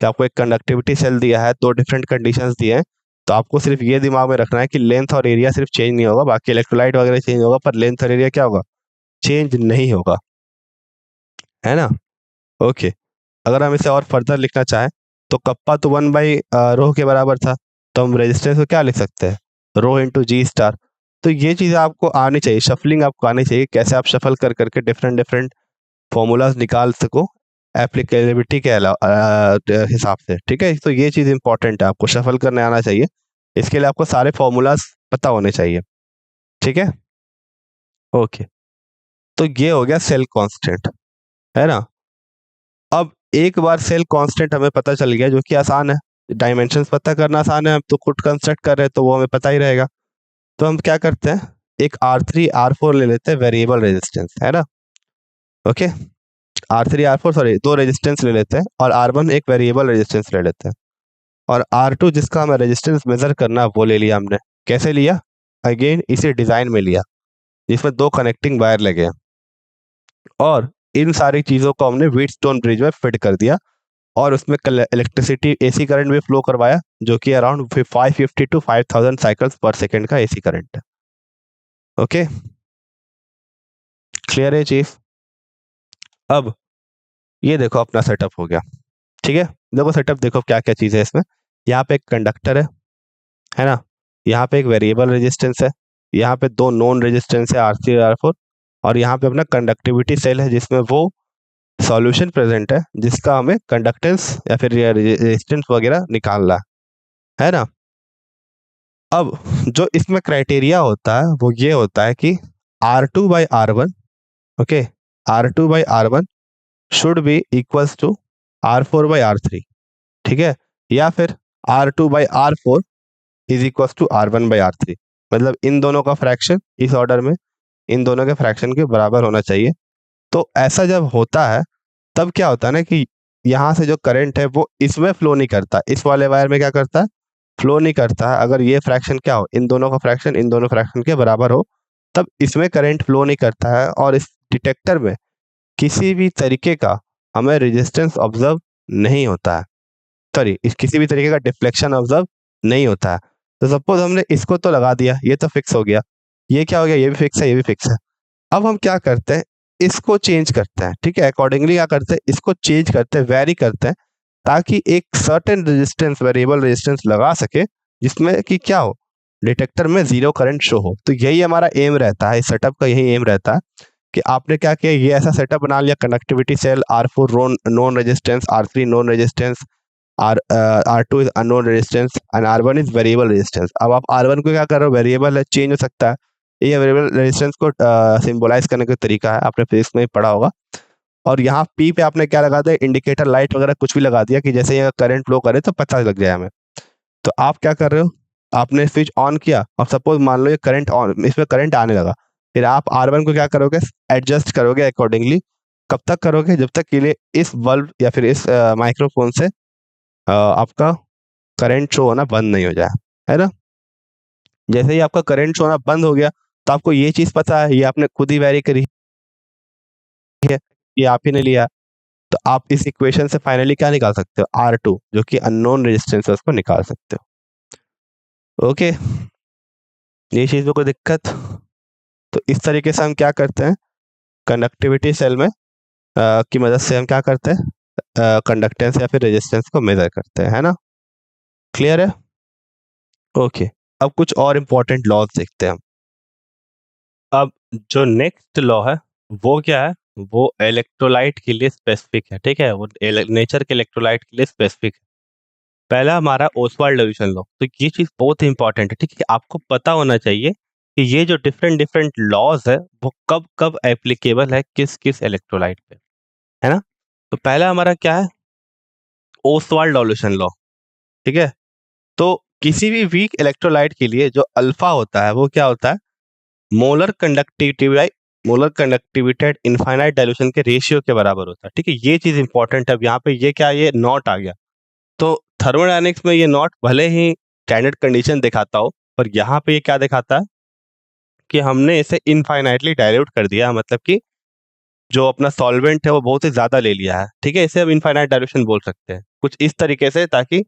S1: कि आपको एक कंडक्टिविटी सेल दिया है, 2 डिफरेंट कंडीशंस दिए हैं, तो आपको सिर्फ ये दिमाग में रखना है कि लेंथ और एरिया सिर्फ चेंज नहीं होगा, बाकी इलेक्ट्रोलाइट वगैरह चेंज होगा, पर लेंथ और एरिया क्या होगा? चेंज नहीं होगा, है ना? ओके। अगर हम इसे और फर्दर लिखना चाहें तो कप्पा तो 1/रो के बराबर था, तो हम रेजिस्टेंस को क्या लिख सकते हैं? रो इंटू जी स्टार। तो ये चीज़ें आपको आनी चाहिए, शफलिंग आपको आनी चाहिए, कैसे आप शफल कर करके डिफरेंट डिफरेंट फॉर्मूलाज निकाल सको एप्लीकेबिलिटी के हिसाब से, ठीक है? तो ये चीज़ इंपॉर्टेंट है, आपको शफल करने आना चाहिए, इसके लिए आपको सारे फॉर्मूलाज पता होने चाहिए, ठीक है? ओके। तो ये हो गया सेल कांस्टेंट, है ना? अब एक बार सेल कांस्टेंट हमें पता चल गया, जो कि आसान है, डायमेंशंस पता करना आसान है, हम तो खुद कंस्ट्रक्ट कर रहे हैं तो वो हमें पता ही रहेगा। तो हम क्या करते हैं, एक R3 R4 ले लेते हैं वेरिएबल रेजिस्टेंस, है ना? Okay. R3 R4 sorry 2 resistance ले लेते हैं और R1 एक वेरिएबल रेजिस्टेंस ले लेते हैं, और R2 जिसका हमें रेजिस्टेंस मेजर करना है वो ले लिया हमने। कैसे लिया? अगेन इसी डिजाइन में लिया, जिसमें 2 कनेक्टिंग वायर लगे हैं, और इन सारी चीजों को हमने व्हीटस्टोन ब्रिज में फिट कर दिया, और उसमें इलेक्ट्रिसिटी एसी करंट भी फ्लो करवाया, जो कि अराउंड 550 टू 5000 साइकिल्स पर सेकेंड का एसी करंट है। ओके, क्लियर है चीज? अब ये देखो अपना सेटअप हो गया, ठीक है? देखो सेटअप, देखो क्या क्या चीज़ है इसमें। यहाँ पे एक कंडक्टर है ना? यहाँ पे एक वेरिएबल रेजिस्टेंस है, यहाँ पे 2 नॉन रेजिस्टेंस है R3 और R4, और यहाँ पे अपना कंडक्टिविटी सेल है, जिसमें वो सॉल्यूशन प्रेजेंट है जिसका हमें कंडक्टेंस या फिर रेजिस्टेंस वगैरह निकालना है ना? अब जो इसमें क्राइटेरिया होता है वो ये होता है कि R2/R1, okay, R2/R1 should be equals to R4/R3, ठीक है? या फिर R2/R4 is equals to R1/R3, मतलब इन दोनों का फ्रैक्शन इस ऑर्डर में इन दोनों के फ्रैक्शन के बराबर होना चाहिए। तो ऐसा जब होता है तब क्या होता है ना कि यहाँ से जो करंट है वो इसमें फ्लो नहीं करता, इस वाले वायर में क्या करता है? फ्लो नहीं करता है। अगर ये फ्रैक्शन क्या हो, इन दोनों का फ्रैक्शन इन दोनों फ्रैक्शन के बराबर हो, तब इसमें करंट फ्लो नहीं करता है, और इस डिटेक्टर में किसी भी तरीके का हमें रेजिस्टेंस ऑब्जर्व नहीं होता है, सॉरी इस किसी भी तरीके का डिफ्लेक्शन ऑब्जर्व नहीं होता है। तो सपोज हमने इसको तो लगा दिया, ये तो फिक्स हो गया, ये क्या हो गया? ये भी फिक्स है, ये भी फिक्स है। अब हम क्या करते हैं, इसको चेंज करते हैं, ठीक है? अकॉर्डिंगली क्या करते हैं, इसको चेंज करते हैं, वेरी करते हैं, ताकि एक सर्टेन रेजिस्टेंस वेरिएबल रेजिस्टेंस लगा सके, जिसमें कि क्या हो, डिटेक्टर में जीरो करंट शो हो। तो यही हमारा एम रहता है, इस सेटअप का यही एम रहता है कि आपने क्या किया, ये ऐसा सेटअप बना लिया, connectivity cell, R4 known resistance, R3 known resistance, R2 is unknown resistance and R1 is variable resistance. अब आप R1 को क्या कर रहे हो, वेरिएबल है, चेंज हो सकता है, ये वेरिएबल रेजिस्टेंस को सिंबलाइज करने का तरीका है, आपने फिजिक्स में ही पढ़ा होगा। और यहाँ P पे आपने क्या लगा दिया, इंडिकेटर लाइट वगैरह कुछ भी लगा दिया, कि जैसे ये करंट फ्लो करे तो पता लग जाए हमें। तो आप क्या कर रहे हो, आपने स्विच ऑन किया और सपोज मान लो ये करंट ऑन, इसमें करंट आने लगा, फिर आप R1 को क्या करोगे, एडजस्ट करोगे अकॉर्डिंगली। कब तक करोगे? जब तक के लिए इस बल्ब या फिर इस माइक्रोफोन से आपका करंट शो होना बंद नहीं हो जाए, है ना? जैसे ही आपका करंट शो होना बंद हो गया, तो आपको ये चीज पता है, ये आपने खुद ही वेरी करी है, ये आप ही ने लिया। तो आप इस इक्वेशन से फाइनली क्या निकाल सकते हो, R2, जो कि अननोन रेजिस्टेंस है, उसको निकाल सकते हो। ओके, ये चीज में कोई दिक्कत? तो इस तरीके से हम क्या करते हैं, कंडक्टिविटी सेल में की मदद से हम क्या करते हैं, कंडक्टेंस या फिर रेजिस्टेंस को मेजर करते हैं, है ना? क्लियर है? ओके। अब कुछ और इंपॉर्टेंट लॉज देखते हैं हम। अब जो नेक्स्ट लॉ है वो क्या है, वो इलेक्ट्रोलाइट के लिए स्पेसिफिक है, ठीक है? वो नेचर के इलेक्ट्रोलाइट के लिए स्पेसिफिक है। पहला हमारा ओसवाल्ड डिवीजन लॉ, तो ये चीज बहुत इंपॉर्टेंट है, ठीक है? आपको पता होना चाहिए कि ये जो डिफरेंट डिफरेंट लॉज है वो कब कब एप्लीकेबल है किस किस इलेक्ट्रोलाइट पे, है ना? तो पहला हमारा क्या है, ओसवाल्ड डिवीजन लॉ, ठीक है? तो किसी भी वीक इलेक्ट्रोलाइट के लिए जो अल्फा होता है वो क्या होता है, molar conductivity by molar conductivity eight infinite dilution के रेशियो के बराबर होता है, ठीक है? ये चीज इंपॉर्टेंट है। अब यहाँ पे ये क्या, ये नॉट आ गया, तो थर्मोडायनेमिक्स में ये नॉट भले ही स्टैंडर्ड कंडीशन दिखाता हो, पर यहाँ पे ये क्या दिखाता है कि हमने इसे इनफाइनाइटली डायल्यूट कर दिया, मतलब कि जो अपना सॉल्वेंट है वो बहुत ही ज़्यादा ले लिया है, ठीक है, इसे हम इनफाइनाइट डाइल्यूशन बोल सकते हैं कुछ इस तरीके से, ताकि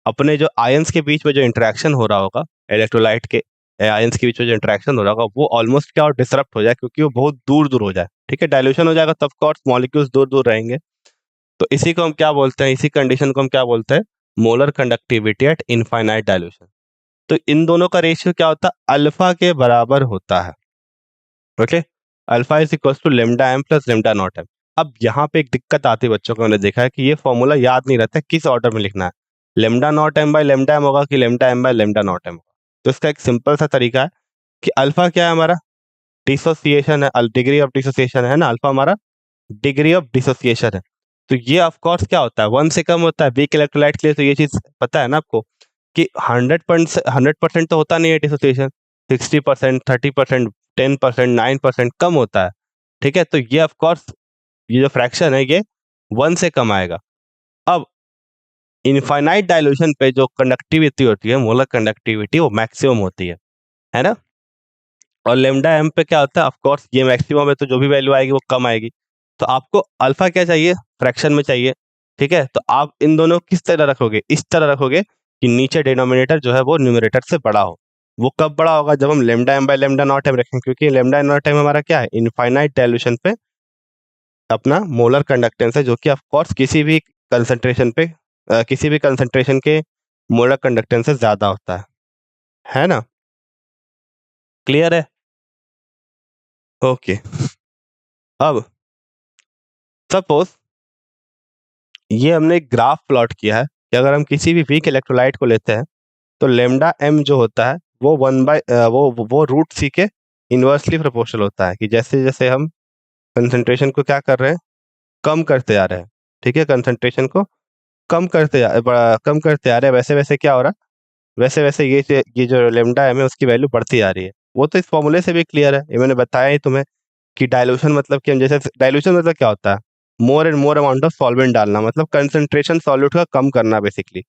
S1: अपने जो आयंस के बीच में जो इंटरेक्शन हो रहा होगा, इलेक्ट्रोलाइट के आयंस के बीच में जो इंटरेक्शन हो रहा होगा, वो ऑलमोस्ट क्या और डिसरप्ट हो जाए, क्योंकि वो बहुत दूर दूर हो जाए, ठीक है, डाइल्यूशन हो जाएगा तब कोर्स मॉलिक्यूल्स दूर दूर रहेंगे। तो इसी को हम क्या बोलते हैं, इसी कंडीशन को हम क्या बोलते हैं, molar conductivity eight infinite dilution. तो इन दोनों का रेशियो क्या होता है, अल्फा के बराबर होता है, okay, alpha is equal to lambda M plus lambda naught M. अब यहाँ पे एक दिक्कत आती है बच्चों को, मैंने देखा है कि ये फॉर्मूला याद नहीं रहता है किस ऑर्डर में लिखना है, lambda naught M by lambda M होगा कि lambda M by lambda naught M होगा। तो इसका एक सिंपल सा तरीका है कि अल्फा क्या है हमारा, डिसोसिएशन है, डिग्री ऑफ डिसोसिएशन है ना, अल्फा हमारा डिग्री ऑफ डिसोसिएशन है। तो ये ऑफ कोर्स क्या होता है, 1 से कम होता है वीक इलेक्ट्रोलाइट के लिए, तो ये चीज पता है ना आपको कि 100% तो होता नहीं है डिसोसिएशन, 60%, 30%, 10%, 9% कम होता है, ठीक है। तो ये ऑफ कोर्स ये जो फ्रैक्शन है ये 1 से कम आएगा। अब इनफाइनाइट डाइल्यूशन पे जो कंडक्टिविटी होती है, मोलर कंडक्टिविटी, वो मैक्सिमम होती है ना। और लेमडा एम पे क्या होता है, ऑफ कोर्स ये मैक्सिमम है, तो जो भी वैल्यू आएगी वो कम आएगी। तो आपको अल्फा क्या चाहिए, फ्रैक्शन में चाहिए, ठीक है। तो आप इन दोनों को किस तरह रखोगे, इस तरह रखोगे कि नीचे डिनोमिनेटर जो है वो न्यूमरेटर से बड़ा हो। वो कब बड़ा होगा, जब हम lambda M by lambda naught M रखेंगे, क्योंकि लेमडा नॉट एम हमारा क्या है, इनफाइनाइट डाइल्यूशन पे अपना मोलर कंडक्टेंस है, जो कि ऑफ कोर्स किसी भी कंसंट्रेशन पे किसी भी कंसंट्रेशन के मोलर कंडक्टेंस से ज्यादा होता है ना। क्लियर है, ओके। अब सपोज ये हमने एक ग्राफ प्लॉट किया है कि अगर हम किसी भी वीक इलेक्ट्रोलाइट को लेते हैं तो लेमडा एम जो होता है वो वो रूट सी के इन्वर्सली प्रोपोर्शनल होता है, कि जैसे जैसे हम कंसंट्रेशन को क्या कर रहे हैं, कम करते आ रहे हैं, ठीक है, कंसंट्रेशन को कम करते आ रहे हैं, वैसे वैसे क्या हो रहा है, वैसे वैसे ये जो लेमडा एम है उसकी वैल्यू बढ़ती आ रही है। वो तो इस फॉर्मूले से भी क्लियर है, ये मैंने बताया ही तुम्हें कि डाइल्यूशन मतलब कि हम जैसे डाइल्यूशन मतलब क्या होता है, more and more amount of solvent डालना, मतलब कंसंट्रेशन सॉल्यूट का कम करना बेसिकली।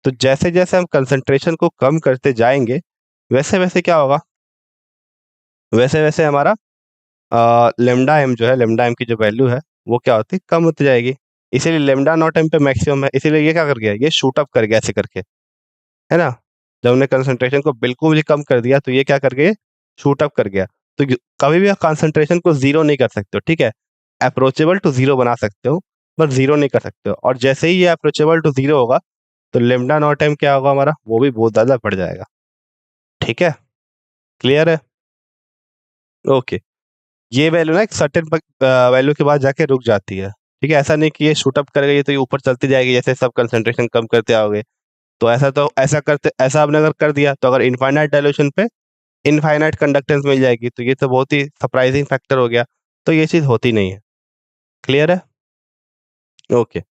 S1: तो जैसे जैसे हम कंसंट्रेशन को कम करते जाएंगे वैसे वैसे क्या होगा, वैसे वैसे हमारा लेमडा एम जो है, लेमडा एम की जो वैल्यू है वो क्या होती है, कम होती जाएगी। इसीलिए लेमडा नॉट एम पे मैक्सिमम है, इसीलिए ये क्या कर गया, ये शूट अप कर गया ऐसे करके, है ना। जब हमने कंसंट्रेशन को बिल्कुल ही कम कर दिया तो ये क्या कर गया, शूट अप कर गया। तो कभी भी आप कंसंट्रेशन को जीरो नहीं कर सकते हो, ठीक है, अप्रोचेबल टू जीरो बना सकते हो पर जीरो नहीं कर सकते हो। और जैसे ही ये अप्रोचेबल टू जीरो होगा तो लेमडा नॉट टाइम क्या होगा हमारा, वो भी बहुत ज्यादा बढ़ जाएगा, ठीक है, क्लियर है, ओके। ये वैल्यू ना एक सर्टेन वैल्यू के बाद जाके रुक जाती है, ठीक है, ऐसा नहीं कि ये शूट अप कर गई तो ये ऊपर चलती जाएगी जैसे सब कंसंट्रेशन कम करते आओगे। तो ऐसा आपने अगर कर दिया तो अगर इनफाइनाइट डायल्यूशन पे इनफाइनाइट कंडक्टेंस मिल जाएगी, तो ये तो बहुत ही सरप्राइजिंग फैक्टर हो गया। तो ये चीज होती नहीं है, क्लियर है, ओके।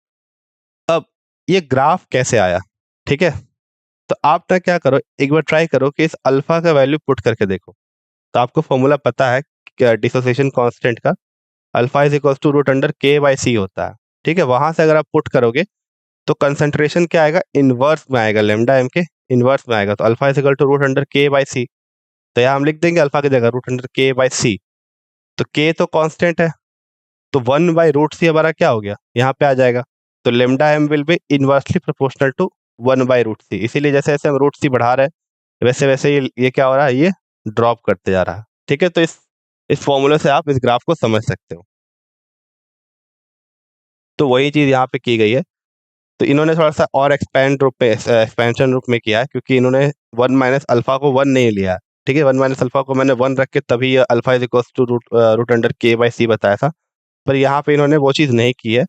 S1: अब ये ग्राफ कैसे आया, ठीक है, तो आप ना क्या करो, एक बार ट्राई करो कि इस अल्फा का वैल्यू पुट करके देखो। तो आपको फॉर्मूला पता है डिसोसिएशन कांस्टेंट का, alpha is equal to root under K by C होता है, ठीक है। वहां से अगर आप पुट करोगे तो कंसंट्रेशन क्या आएगा, इनवर्स में आएगा, लेमडा एम के इनवर्स में आएगा। तो alpha is equal to root under K by C, तो यहाँ हम लिख देंगे अल्फा की जगह root under K by C. तो के तो कांस्टेंट है, तो 1/√c हमारा क्या हो गया, यहाँ पे आ जाएगा। तो lambda M will be inversely proportional to 1/√c, इसीलिए जैसे जैसे हम रूट सी बढ़ा रहे हैं वैसे वैसे ये क्या हो रहा है, ये ड्रॉप करते जा रहा है, ठीक है। तो इस फॉर्मूले से आप इस ग्राफ को समझ सकते हो। तो वही चीज यहाँ पे की गई है। तो इन्होंने थोड़ा सा और एक्सपेंशन रूप में किया है, क्योंकि इन्होंने 1 माइनस अल्फा को 1 नहीं लिया है, ठीक है। 1 माइनस अल्फा को मैंने 1 रख के तभी alpha is equal to root under K by C बताया था। पर यहाँ पे इन्होंने वो चीज़ नहीं की है,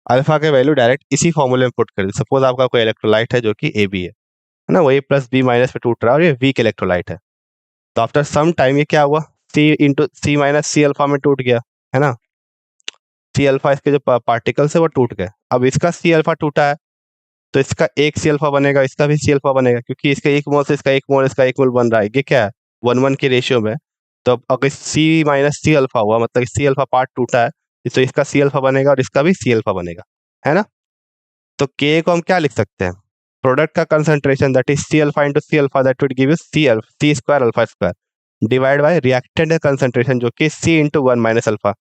S1: अल्फा के वैल्यू डायरेक्ट इसी फॉर्मूले में पुट कर दी। सपोज आपका कोई इलेक्ट्रोलाइट है जो कि ए बी है ना, वही प्लस बी माइनस पे टूट रहा है और ये वीक इलेक्ट्रोलाइट है। तो आफ्टर सम टाइम ये क्या हुआ, सी इंटू सी माइनस सी अल्फा में टूट गया, है ना। सी अल्फा इसके जो पार्टिकल्स है वो टूट गए। अब इसका सी अल्फा टूटा है तो इसका एक सी अल्फा बनेगा, इसका भी सी अल्फा बनेगा, क्योंकि इसका एक मोल से इसका एक मोल, इसका एक मोल बन रहा है। ये क्या है, 1:1 के रेशियो में। तो अब अगर सी माइनस सी अल्फा हुआ मतलब सी अल्फा पार्ट टूटा है, तो इसका सी अल्फा बनेगा और इसका भी सी अल्फा बनेगा, है ना। तो के को हम क्या लिख सकते हैं, प्रोडक्ट का concentration that is C alpha into C alpha that will give you C square alpha square divide by reactant concentration जो कि C into 1 minus alpha.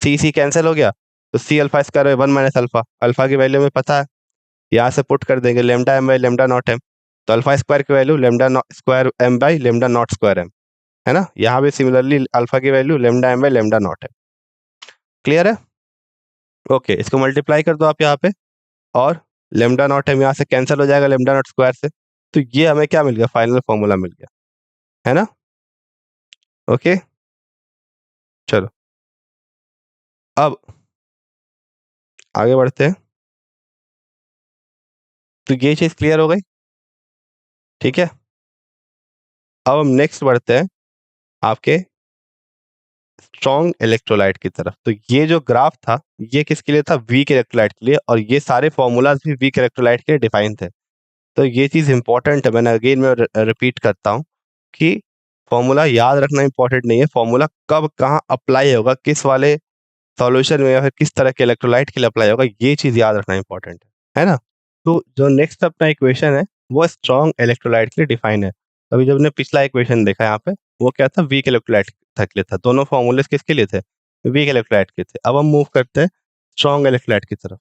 S1: C C cancel हो गया, तो C alpha square by 1 minus alpha, alpha की वैल्यू में पता है, यहाँ से पुट कर देंगे lambda M by lambda naught M, तो अल्फा स्क्वायर की value lambda square M by lambda naught square M, है ना। यहाँ भी सिमिलरली अल्फा की value lambda M by lambda naught M. Clear है? ओके, इसको मल्टीप्लाई कर दो आप यहाँ पे, और लेमडा नॉट एम यहाँ से कैंसिल हो जाएगा लेमडा नॉट स्क्वायर से, तो ये हमें क्या मिल गया, फाइनल फॉर्मूला मिल गया, है ना। ओके, चलो अब आगे बढ़ते हैं। तो ये चीज क्लियर हो गई, ठीक है। अब हम नेक्स्ट बढ़ते हैं आपके स्ट्रॉन्ग इलेक्ट्रोलाइट की तरफ। तो ये जो ग्राफ था ये किसके लिए था, वीक इलेक्ट्रोलाइट के लिए, और ये सारे फॉर्मूलाज भी वीक इलेक्ट्रोलाइट के लिए डिफाइन थे। तो ये चीज इंपॉर्टेंट है, मैंने अगेन मैं रिपीट करता हूँ कि फॉर्मूला याद रखना इंपॉर्टेंट नहीं है, फॉर्मूला कब कहाँ अप्लाई होगा, किस वाले सॉल्यूशन में या फिर किस तरह के इलेक्ट्रोलाइट के लिए अप्लाई होगा, ये चीज याद रखना इंपॉर्टेंट है ना। तो जो नेक्स्ट अपना इक्वेशन है वो स्ट्रॉन्ग इलेक्ट्रोलाइट के लिए डिफाइन है। अभी जब ने पिछला इक्वेशन देखा यहाँ पे, वो क्या था, वीक इलेक्ट्रोलाइट के लिए था। दोनों फॉर्मूले किसके लिए थे, वीक इलेक्ट्रोलाइट के थे। अब हम मूव करते हैं स्ट्रॉन्ग इलेक्ट्रोलाइट की तरफ।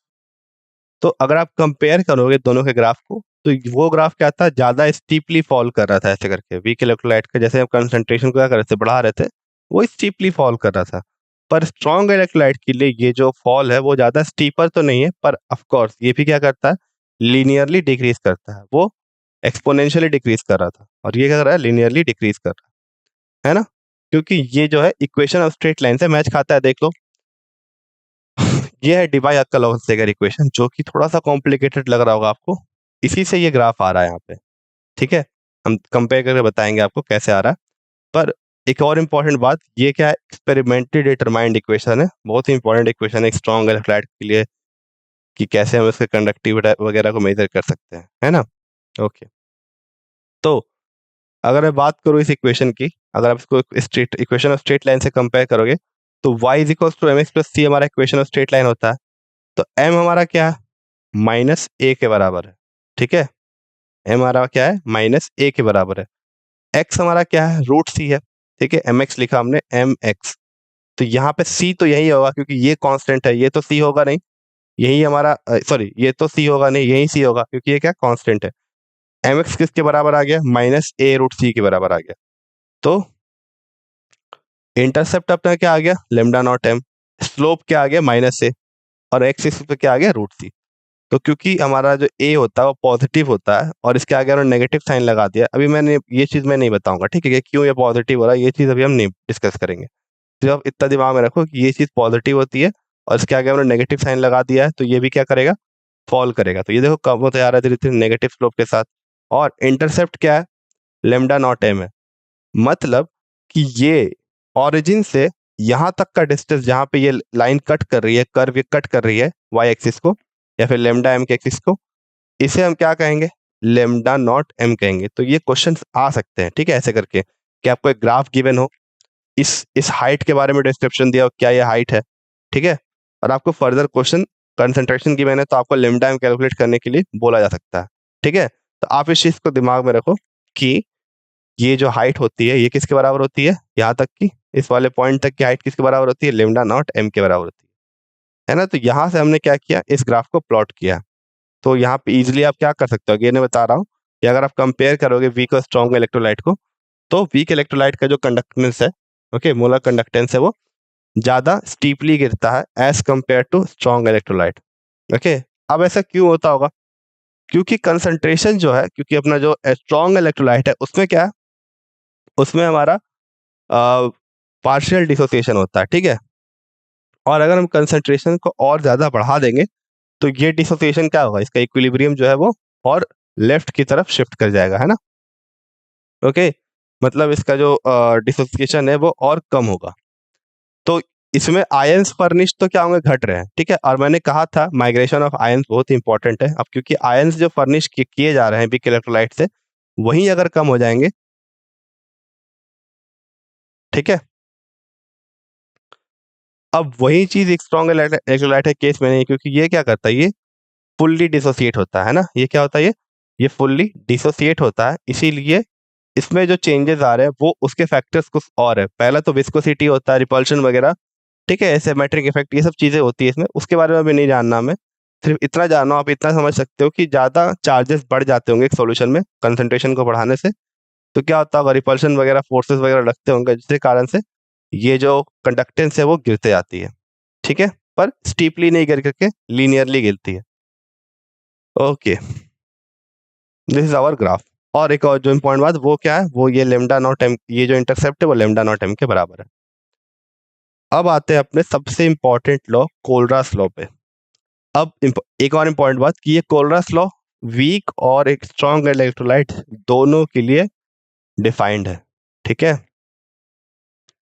S1: तो अगर आप कंपेयर करोगे दोनों के ग्राफ को, तो वो ग्राफ क्या था, ज्यादा स्टीपली फॉल कर रहा था ऐसे करके। वीक इलेक्ट्रोलाइट का जैसे हम कंसंट्रेशन को क्या कर रहे थे, बढ़ा रहे थे, वो स्टीपली फॉल कर रहा था। पर स्ट्रॉन्ग इलेक्ट्रोलाइट के लिए ये जो फॉल है वो ज्यादा स्टीपर तो नहीं है, पर ऑफ कोर्स ये भी क्या करता है, लीनियरली डिक्रीज करता है। वो एक्सपोनेंशियली डिक्रीज कर रहा था, और ये क्या कर रहा है, लीनियरली डिक्रीज कर रहा है ना। क्योंकि ये जो है इक्वेशन ऑफ स्ट्रेट लाइन से मैच खाता है, देख लो। ये है डिबाई-अक्कल-सेगर इक्वेशन, जो कि थोड़ा सा कॉम्प्लिकेटेड लग रहा होगा आपको, इसी से ये ग्राफ आ रहा है यहाँ पे, ठीक है। हम कंपेयर करके बताएंगे आपको कैसे आ रहा है। पर एक और इम्पॉर्टेंट बात, ये क्या है, एक्सपेरिमेंटली डिटरमाइंड इक्वेशन है, बहुत ही इंपॉर्टेंट इक्वेशन है स्ट्रॉन्ग इलेक्ट्रोलाइट के लिए, कि कैसे हम इसके कंडक्टिविटी वगैरह को मेजर कर सकते हैं, है ना। ओके, तो अगर मैं बात करूँ इस इक्वेशन की, अगर आप इसको straight equation of straight line से कंपेयर करोगे, तो y is equal to M X plus C हमारा इक्वेशन ऑफ स्ट्रेट लाइन होता है। तो m हमारा क्या है, माइनस ए के बराबर है, ठीक है। m हमारा क्या है, माइनस ए के बराबर है। x हमारा क्या है, रूट सी है, ठीक है। mx लिखा हमने, mx। तो यहाँ पे c तो यही होगा, क्योंकि ये कांस्टेंट है, ये तो c होगा नहीं, यही हमारा सॉरी, ये तो c होगा नहीं, यही c होगा, क्योंकि ये क्या कांस्टेंट है। mx किसके बराबर आ गया, माइनस ए रूट सी के बराबर आ गया। तो इंटरसेप्ट अपना क्या आ गया, लेमडा नॉट एम, स्लोप क्या आ गया, माइनस ए, और एक्स एक्सिस पे क्या आ गया, रूट सी। तो क्योंकि हमारा जो ए होता है वो पॉजिटिव होता है, और इसके आगे उन्होंने नेगेटिव साइन लगा दिया, अभी मैंने ये चीज़ मैं नहीं बताऊंगा, ठीक है, कि क्यों ये पॉजिटिव हो रहा है, ये चीज़ अभी हम नहीं डिस्कस करेंगे। तो आप इतना दिमाग में रखो कि ये चीज़ पॉजिटिव होती है, और इसके आगे उन्होंने नेगेटिव साइन लगा दिया है, तो ये भी क्या करेगा, फॉल करेगा। तो ये देखो कब होता जा रहा है, धीरे धीरे नेगेटिव स्लोप के साथ। और इंटरसेप्ट क्या है, लेमडा नॉट एम है, मतलब कि ये ऑरिजिन से यहाँ तक का डिस्टेंस, जहाँ पे ये लाइन कट कर रही है, कर्व ये कट कर रही है वाई एक्सिस को, या फिर लेमडा एम के एक्सिस को, इसे हम क्या कहेंगे, लेमडा नॉट एम कहेंगे। तो ये क्वेश्चन आ सकते हैं, ठीक है, ऐसे करके कि आपको एक ग्राफ गिवन हो, इस हाइट के बारे में डिस्क्रिप्शन दिया हो, क्या ये हाइट है, ठीक है, और आपको फर्दर क्वेश्चन कंसंट्रेशन गिवन है, तो आपको लेमडा एम कैलकुलेट करने के लिए बोला जा सकता है, ठीक है। तो आप इस चीज को दिमाग में रखो कि ये जो हाइट होती है ये किसके बराबर होती है, यहाँ तक की, इस वाले पॉइंट तक की हाइट किसके बराबर होती है, लेमडा नॉट एम के बराबर होती है ना। तो यहाँ से हमने क्या किया, इस ग्राफ को प्लॉट किया। तो यहाँ पे इजीली आप क्या कर सकते हो, अगेन मैं बता रहा हूँ कि अगर आप कंपेयर करोगे वीक और स्ट्रॉन्ग इलेक्ट्रोलाइट को, तो वीक इलेक्ट्रोलाइट का जो कंडक्टेंस है, ओके, मोलर कंडक्टेंस है, वो ज्यादा स्टीपली गिरता है as compare to strong electrolyte, okay. अब ऐसा क्यों होता होगा, क्योंकि कंसंट्रेशन जो है, क्योंकि अपना जो स्ट्रॉन्ग इलेक्ट्रोलाइट है उसमें क्या है, उसमें हमारा पार्शियल डिसोसिएशन होता है, ठीक है। और अगर हम कंसंट्रेशन को और ज्यादा बढ़ा देंगे, तो ये डिसोसिएशन क्या होगा, इसका इक्विलिब्रियम जो है वो और लेफ्ट की तरफ शिफ्ट कर जाएगा, है ना। ओके, मतलब इसका जो डिसोसिएशन है वो और कम होगा। तो इसमें आयंस फर्निश तो क्या होंगे, घट रहे हैं, ठीक है। और मैंने कहा था माइग्रेशन ऑफ आयंस बहुत इंपॉर्टेंट है। अब क्योंकि आयंस जो फर्निश किए जा रहे हैं वीक इलेक्ट्रोलाइट से, वही अगर कम हो जाएंगे, ठीक है। अब वही चीज एक स्ट्रॉन्ग इलेक्ट्रोलाइट के केस में नहीं, क्योंकि ये क्या करता है, ये फुल्ली डिसोसिएट होता है ना। ये क्या होता है, ये फुल्ली डिसोसिएट होता है, इसीलिए इसमें जो चेंजेस आ रहे हैं वो उसके फैक्टर्स कुछ और है। पहला तो विस्कोसिटी होता है, रिपल्शन वगैरह, ठीक है, एसिमेट्रिक इफेक्ट, ये सब चीज़ें होती है इसमें, उसके बारे में अभी नहीं जानना हमें। सिर्फ इतना जानना, आप इतना समझ सकते हो कि ज़्यादा चार्जेस बढ़ जाते होंगे एक सॉल्यूशन में कंसंट्रेशन को बढ़ाने से, तो क्या होता होगा, रिपल्शन वगैरह फोर्सेस वगैरह लगते होंगे, जिसके कारण से ये जो कंडक्टेंस है वो गिरते जाती है। ठीक है, पर स्टीपली नहीं गिर करके लीनियरली गिरती है। Okay, this is our graph. और एक और जो इम्पोर्टेंट बात वो क्या है, वो ये लेमडा नॉट एम, ये जो इंटरसेप्ट है वो लेमडा नॉट एम के बराबर है। अब आते हैं अपने सबसे इंपॉर्टेंट लॉ, कोलरास लॉ पे। अब एक और इम्पॉर्टेंट बात कि ये कोलरास लॉ वीक और एक स्ट्रॉन्ग इलेक्ट्रोलाइट दोनों के लिए डिफाइंड है। ठीक है,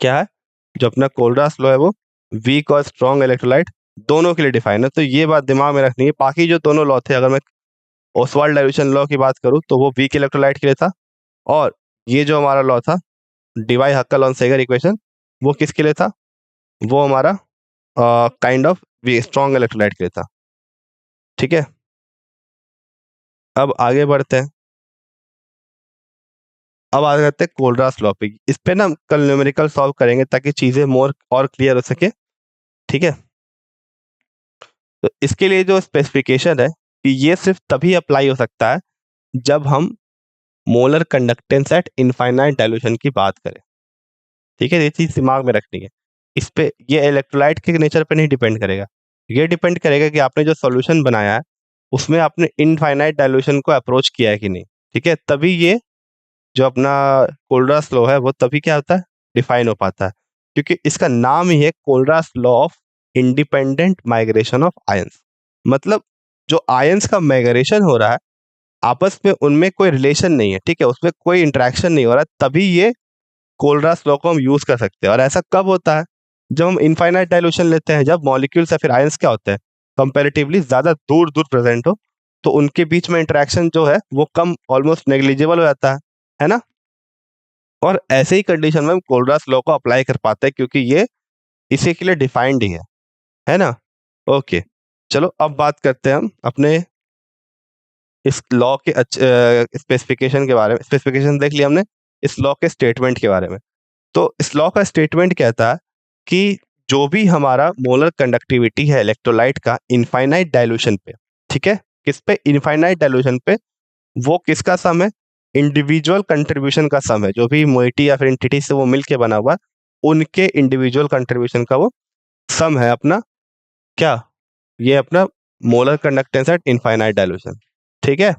S1: क्या है, जो अपना कोलरास लॉ है वो वीक और स्ट्रॉन्ग इलेक्ट्रोलाइट दोनों के लिए डिफाइंड है। तो ये बात दिमाग में रखनी है। बाकी जो दोनों लॉ थे, अगर मैं ओसवाल्ड डाइल्यूशन लॉ की बात करूं तो वो वीक इलेक्ट्रोलाइट के लिए था, और ये जो हमारा लॉ था, डिवाई हक्कल ऑन सेगर इक्वेशन, वो किसके लिए था, वो हमारा काइंड ऑफ स्ट्रॉन्ग इलेक्ट्रोलाइट के लिए था। ठीक है, अब आगे बढ़ते हैं। अब आगे करते हैं कोलरास लॉ पे। इस पे ना कल न्यूमेरिकल सॉल्व करेंगे ताकि चीजें मोर और क्लियर हो सके। ठीक है, तो इसके लिए जो स्पेसिफिकेशन है कि ये सिर्फ तभी अप्लाई हो सकता है जब हम molar conductance eight infinite dilution की बात करें। ठीक है, ये चीज दिमाग में रखनी है। इस पे ये इलेक्ट्रोलाइट के नेचर पे नहीं डिपेंड करेगा, ये डिपेंड करेगा कि आपने जो सॉल्यूशन बनाया है उसमें आपने इनफाइनाइट डाइल्यूशन को अप्रोच किया है कि नहीं। ठीक है, तभी ये जो अपना कोलरास लॉ है वो तभी क्या होता है, डिफाइन हो पाता है, क्योंकि इसका नाम ही है Kohlrausch law of independent migration of ions. मतलब जो आयंस का माइग्रेशन हो रहा है आपस में, उनमें कोई रिलेशन नहीं है, ठीक है, उसमें कोई इंटरेक्शन नहीं हो रहा है, तभी ये कोलरास लॉ को हम यूज कर सकते हैं। और ऐसा कब होता है, जब हम इनफाइनाइट डाइल्यूशन लेते हैं, जब मॉलिक्यूल्स या फिर आयंस क्या होते हैं, कंपैरेटिवली ज्यादा दूर दूर प्रेजेंट हो, तो उनके बीच में इंटरेक्शन जो है वो कम, ऑलमोस्ट नेग्लिजिबल हो जाता है ना। और ऐसे ही कंडीशन में हम कोलरास लॉ को अप्लाई कर पाते हैं, क्योंकि ये इसी के लिए डिफाइंड ही है ना। ओके, चलो अब बात करते हैं हम अपने इस लॉ के स्पेसिफिकेशन के बारे में। स्पेसिफिकेशन देख लिया हमने, इस लॉ के स्टेटमेंट के बारे में। तो इस लॉ का स्टेटमेंट कहता है कि जो भी हमारा मोलर कंडक्टिविटी है इलेक्ट्रोलाइट का इनफाइनाइट डाइल्यूशन पे, ठीक है, किस पे, इनफाइनाइट डाइल्यूशन पे, वो किसका सम है, इंडिविजुअल कंट्रीब्यूशन का सम है। जो भी मोइटी या फिर एंटिटी से वो मिलके बना हुआ, उनके इंडिविजुअल कंट्रीब्यूशन का वो सम है अपना, क्या, ये अपना molar conductance eight infinite dilution. ठीक है,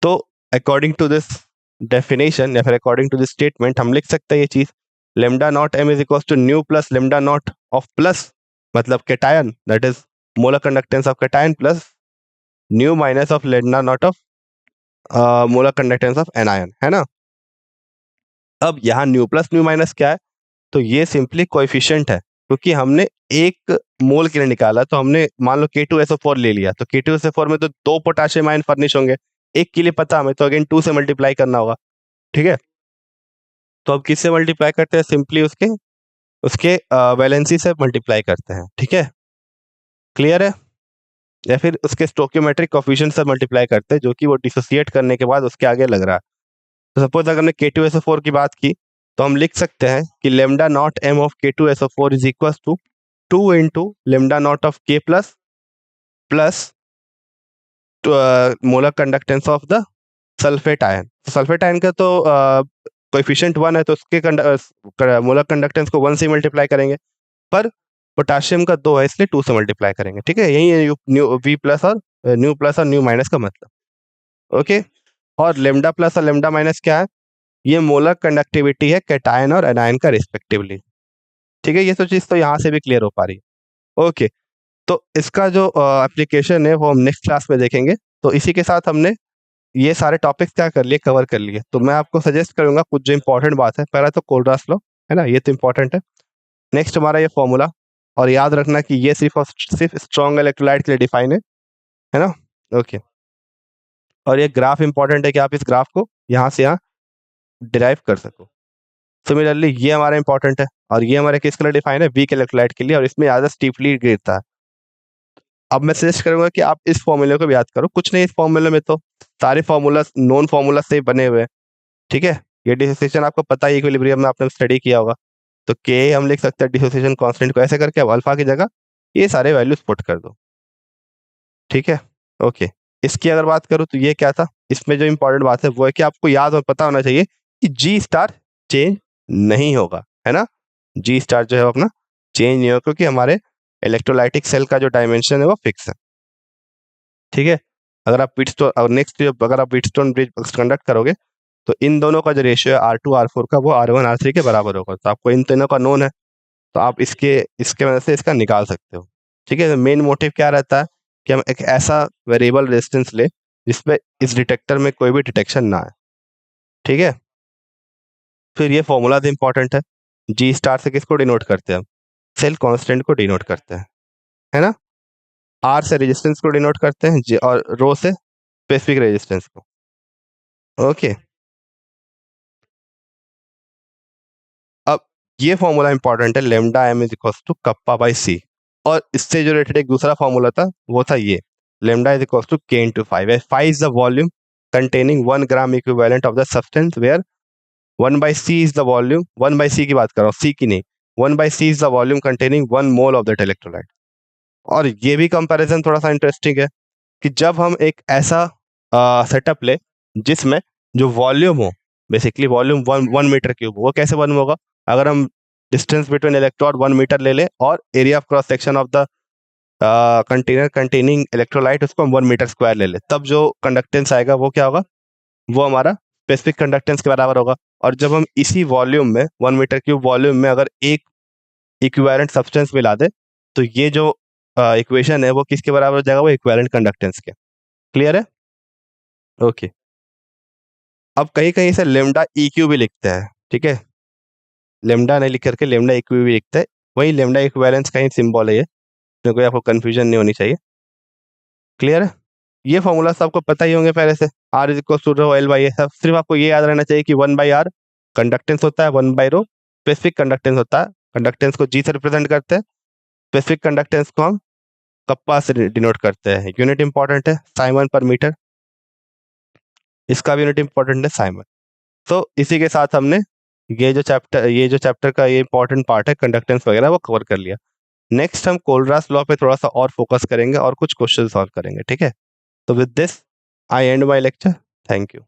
S1: तो अकॉर्डिंग टू दिस डेफिनेशन या फिर अकॉर्डिंग टू दिस स्टेटमेंट हम लिख सकते हैं ये चीज, lambda naught m is equal to nu plus lambda naught of plus, मतलब cation, that is molar conductance of cation, plus nu minus of lambda naught of molar conductance of anion, है ना। अब यहाँ न्यू प्लस न्यू माइनस क्या है, तो ये सिंपली कोएफिशिएंट है, क्योंकि हमने एक मोल के लिए निकाला, तो हमने मान लो K2SO4 ले लिया, तो K2SO4 में तो 2 पोटाशियम आयन फर्निश होंगे, एक के लिए पता हमें, तो अगेन 2 से मल्टीप्लाई करना होगा। ठीक है, तो अब किससे मल्टीप्लाई करते हैं, सिंपली उसके उसके वैलेंसी से मल्टीप्लाई करते हैं। ठीक है, क्लियर है, या फिर उसके स्टोकियोमेट्रिक कोफिशिएंट से मल्टीप्लाई करते हैं, जो कि वो डिसोसिएट करने के बाद उसके आगे लग रहा है। तो सपोज अगर हमने K2SO4 की बात की, तो हम लिख सकते हैं कि lambda naught M of K2SO4 is equal to 2 into lambda naught of K plus plus molar conductance of the sulphate ion. Sulphate ion का तो कोएफिशिएंट 1 है, तो उसके मोलर कंडक्टेंस को 1 से मल्टीप्लाई करेंगे, पर पोटाशियम का 2 है, इसलिए 2 से मल्टीप्लाई करेंगे। ठीक है, यही है न्यू वी प्लस और न्यू माइनस का मतलब। ओके, और लेमडा प्लस और लेमडा माइनस क्या है, ये मोलर कंडक्टिविटी है कैटायन और एनायन का रिस्पेक्टिवली। ठीक है, ये तो चीज तो यहाँ से भी क्लियर हो पा रही है। ओके, तो इसका जो एप्लीकेशन है वो हम नेक्स्ट क्लास में देखेंगे। तो इसी के साथ हमने ये सारे टॉपिक्स क्या कर लिए, कवर कर लिए। तो मैं आपको सजेस्ट करूंगा कुछ जो इंपॉर्टेंट बात है, पहला तो कोलरास लॉ है ना, ये तो इंपॉर्टेंट है। नेक्स्ट हमारा ये फॉर्मूला, और याद रखना कि ये सिर्फ और सिर्फ स्ट्रॉन्ग इलेक्ट्रोलाइट के लिए डिफाइन है ना। ओके, और ये ग्राफ इंपॉर्टेंट है कि आप इस ग्राफ को यहाँ से यहाँ डिराइव कर सको। सिमिलरली ये हमारा इंपॉर्टेंट है, और ये हमारे किस के लिए डिफाइन है, वीक इलेक्ट्रोलाइट के लिए, और इसमें ज़्यादा स्टीपली गिरता है। अब मैं सजेस्ट करूंगा कि आप इस फॉर्मूले को भी याद करो, कुछ नहीं, इस फॉर्मूले में तो सारे फॉर्मूला नॉन फॉर्मूला से बने हुए हैं। ठीक है, ये डिसोसिएशन आपको पता ही, इक्विलिब्रियम में आपने स्टडी किया होगा, तो के हम लिख सकते हैं डिसोसिएशन कांस्टेंट को ऐसे करके, अब अल्फा की जगह ये सारे वैल्यूज पुट कर दो, ठीक है। ओके, इसकी अगर बात करूँ तो ये क्या था, इसमें जो इंपॉर्टेंट बात है वो है कि आपको याद और पता होना चाहिए कि जी स्टार चेंज नहीं होगा, है ना। जी स्टार जो है वो अपना चेंज नहीं होगा, क्योंकि हमारे इलेक्ट्रोलाइटिक सेल का जो डायमेंशन है वो फिक्स है, ठीक है। अगर आप व्हीटस्टोन और नेक्स्ट अगर आप व्हीटस्टोन ब्रिज कंडक्ट करोगे तो इन दोनों का जो रेशियो है R2 R4 का वो R1 R3 के बराबर होगा, तो आपको इन तीनों का नोन है, तो आप इसके इसके वजह से इसका निकाल सकते हो, ठीक है। मेन मोटिव क्या रहता है कि हम एक ऐसा वेरिएबल रेजिस्टेंस ले जिसपे इस डिटेक्टर में कोई भी डिटेक्शन ना है, ठीक है। फिर ये फॉर्मूला इंपॉर्टेंट है, जी स्टार से किसको डिनोट करते हैं हम, सेल कांस्टेंट को डिनोट करते हैं, है ना। आर से रेजिस्टेंस को डिनोट करते हैं, और रो से स्पेसिफिक रेजिस्टेंस को। ओके, अब ये फॉर्मूला इंपॉर्टेंट है, lambda M is equal to kappa by c, और इससे जो रिलेटेड एक दूसरा फॉर्मूला था वो था ये, लेमडा इज इक्वल टू के into five, five is the volume containing 1 gram equivalent of the substance where 1 by c is the volume, 1 by c की बात कर रहा हूँ, c की नहीं, 1 by c is the volume containing 1 mole of that electrolyte। और ये भी कंपैरिजन थोड़ा सा इंटरेस्टिंग है कि जब हम एक ऐसा सेटअप ले जिसमें जो वॉल्यूम हो, बेसिकली वॉल्यूम 1 मीटर क्यूब, वो कैसे वन होगा, अगर हम डिस्टेंस बिटवीन इलेक्ट्रोड 1 मीटर ले लें और area of cross section of the container containing electrolyte उसको हम 1 मीटर स्क्वायर ले लें, तब जो कंडक्टेंस आएगा वो क्या होगा, वो हमारा स्पेसिफिक कंडक्टेंस के बराबर होगा। और जब हम इसी वॉल्यूम में 1 मीटर क्यूब वॉल्यूम में अगर एक इक्विवेलेंट सब्सटेंस मिला दे तो ये जो इक्वेशन है वो किसके बराबर हो जाएगा, वो इक्विवेलेंट कंडक्टेंस के। क्लियर है। ओके, अब कहीं कहीं से लेमडा EQ भी लिखते हैं, ठीक है, लेमडा नहीं लिख करके लेमडा EQ भी लिखते हैं, वही लेमडा इक्विवेलेंस का ही सिंबल है ये, तो कोई आपको कंफ्यूजन नहीं होनी चाहिए। क्लियर है। ये फॉर्मूला सबको पता ही होंगे पहले से, R is equal to rho L by A, सब सिर्फ आपको ये याद रहना चाहिए कि 1/r कंडक्टेंस होता है, 1/रो स्पेसिफिक कंडक्टेंस होता है, कंडक्टेंस को जी से रिप्रेजेंट करते हैं, स्पेसिफिक कंडक्टेंस को हम कप्पा से डिनोट करते हैं। यूनिट इंपॉर्टेंट है साइमन पर मीटर, इसका भी यूनिट इंपॉर्टेंट है साइमन। तो इसी के साथ हमने ये जो चैप्टर का ये इंपॉर्टेंट पार्ट है कंडक्टेंस वगैरह वो कवर कर लिया। नेक्स्ट हम कोलरास लॉ पे थोड़ा सा और फोकस करेंगे और कुछ क्वेश्चन सॉल्व करेंगे, ठीक है। तो with this I and my lecture, thank you.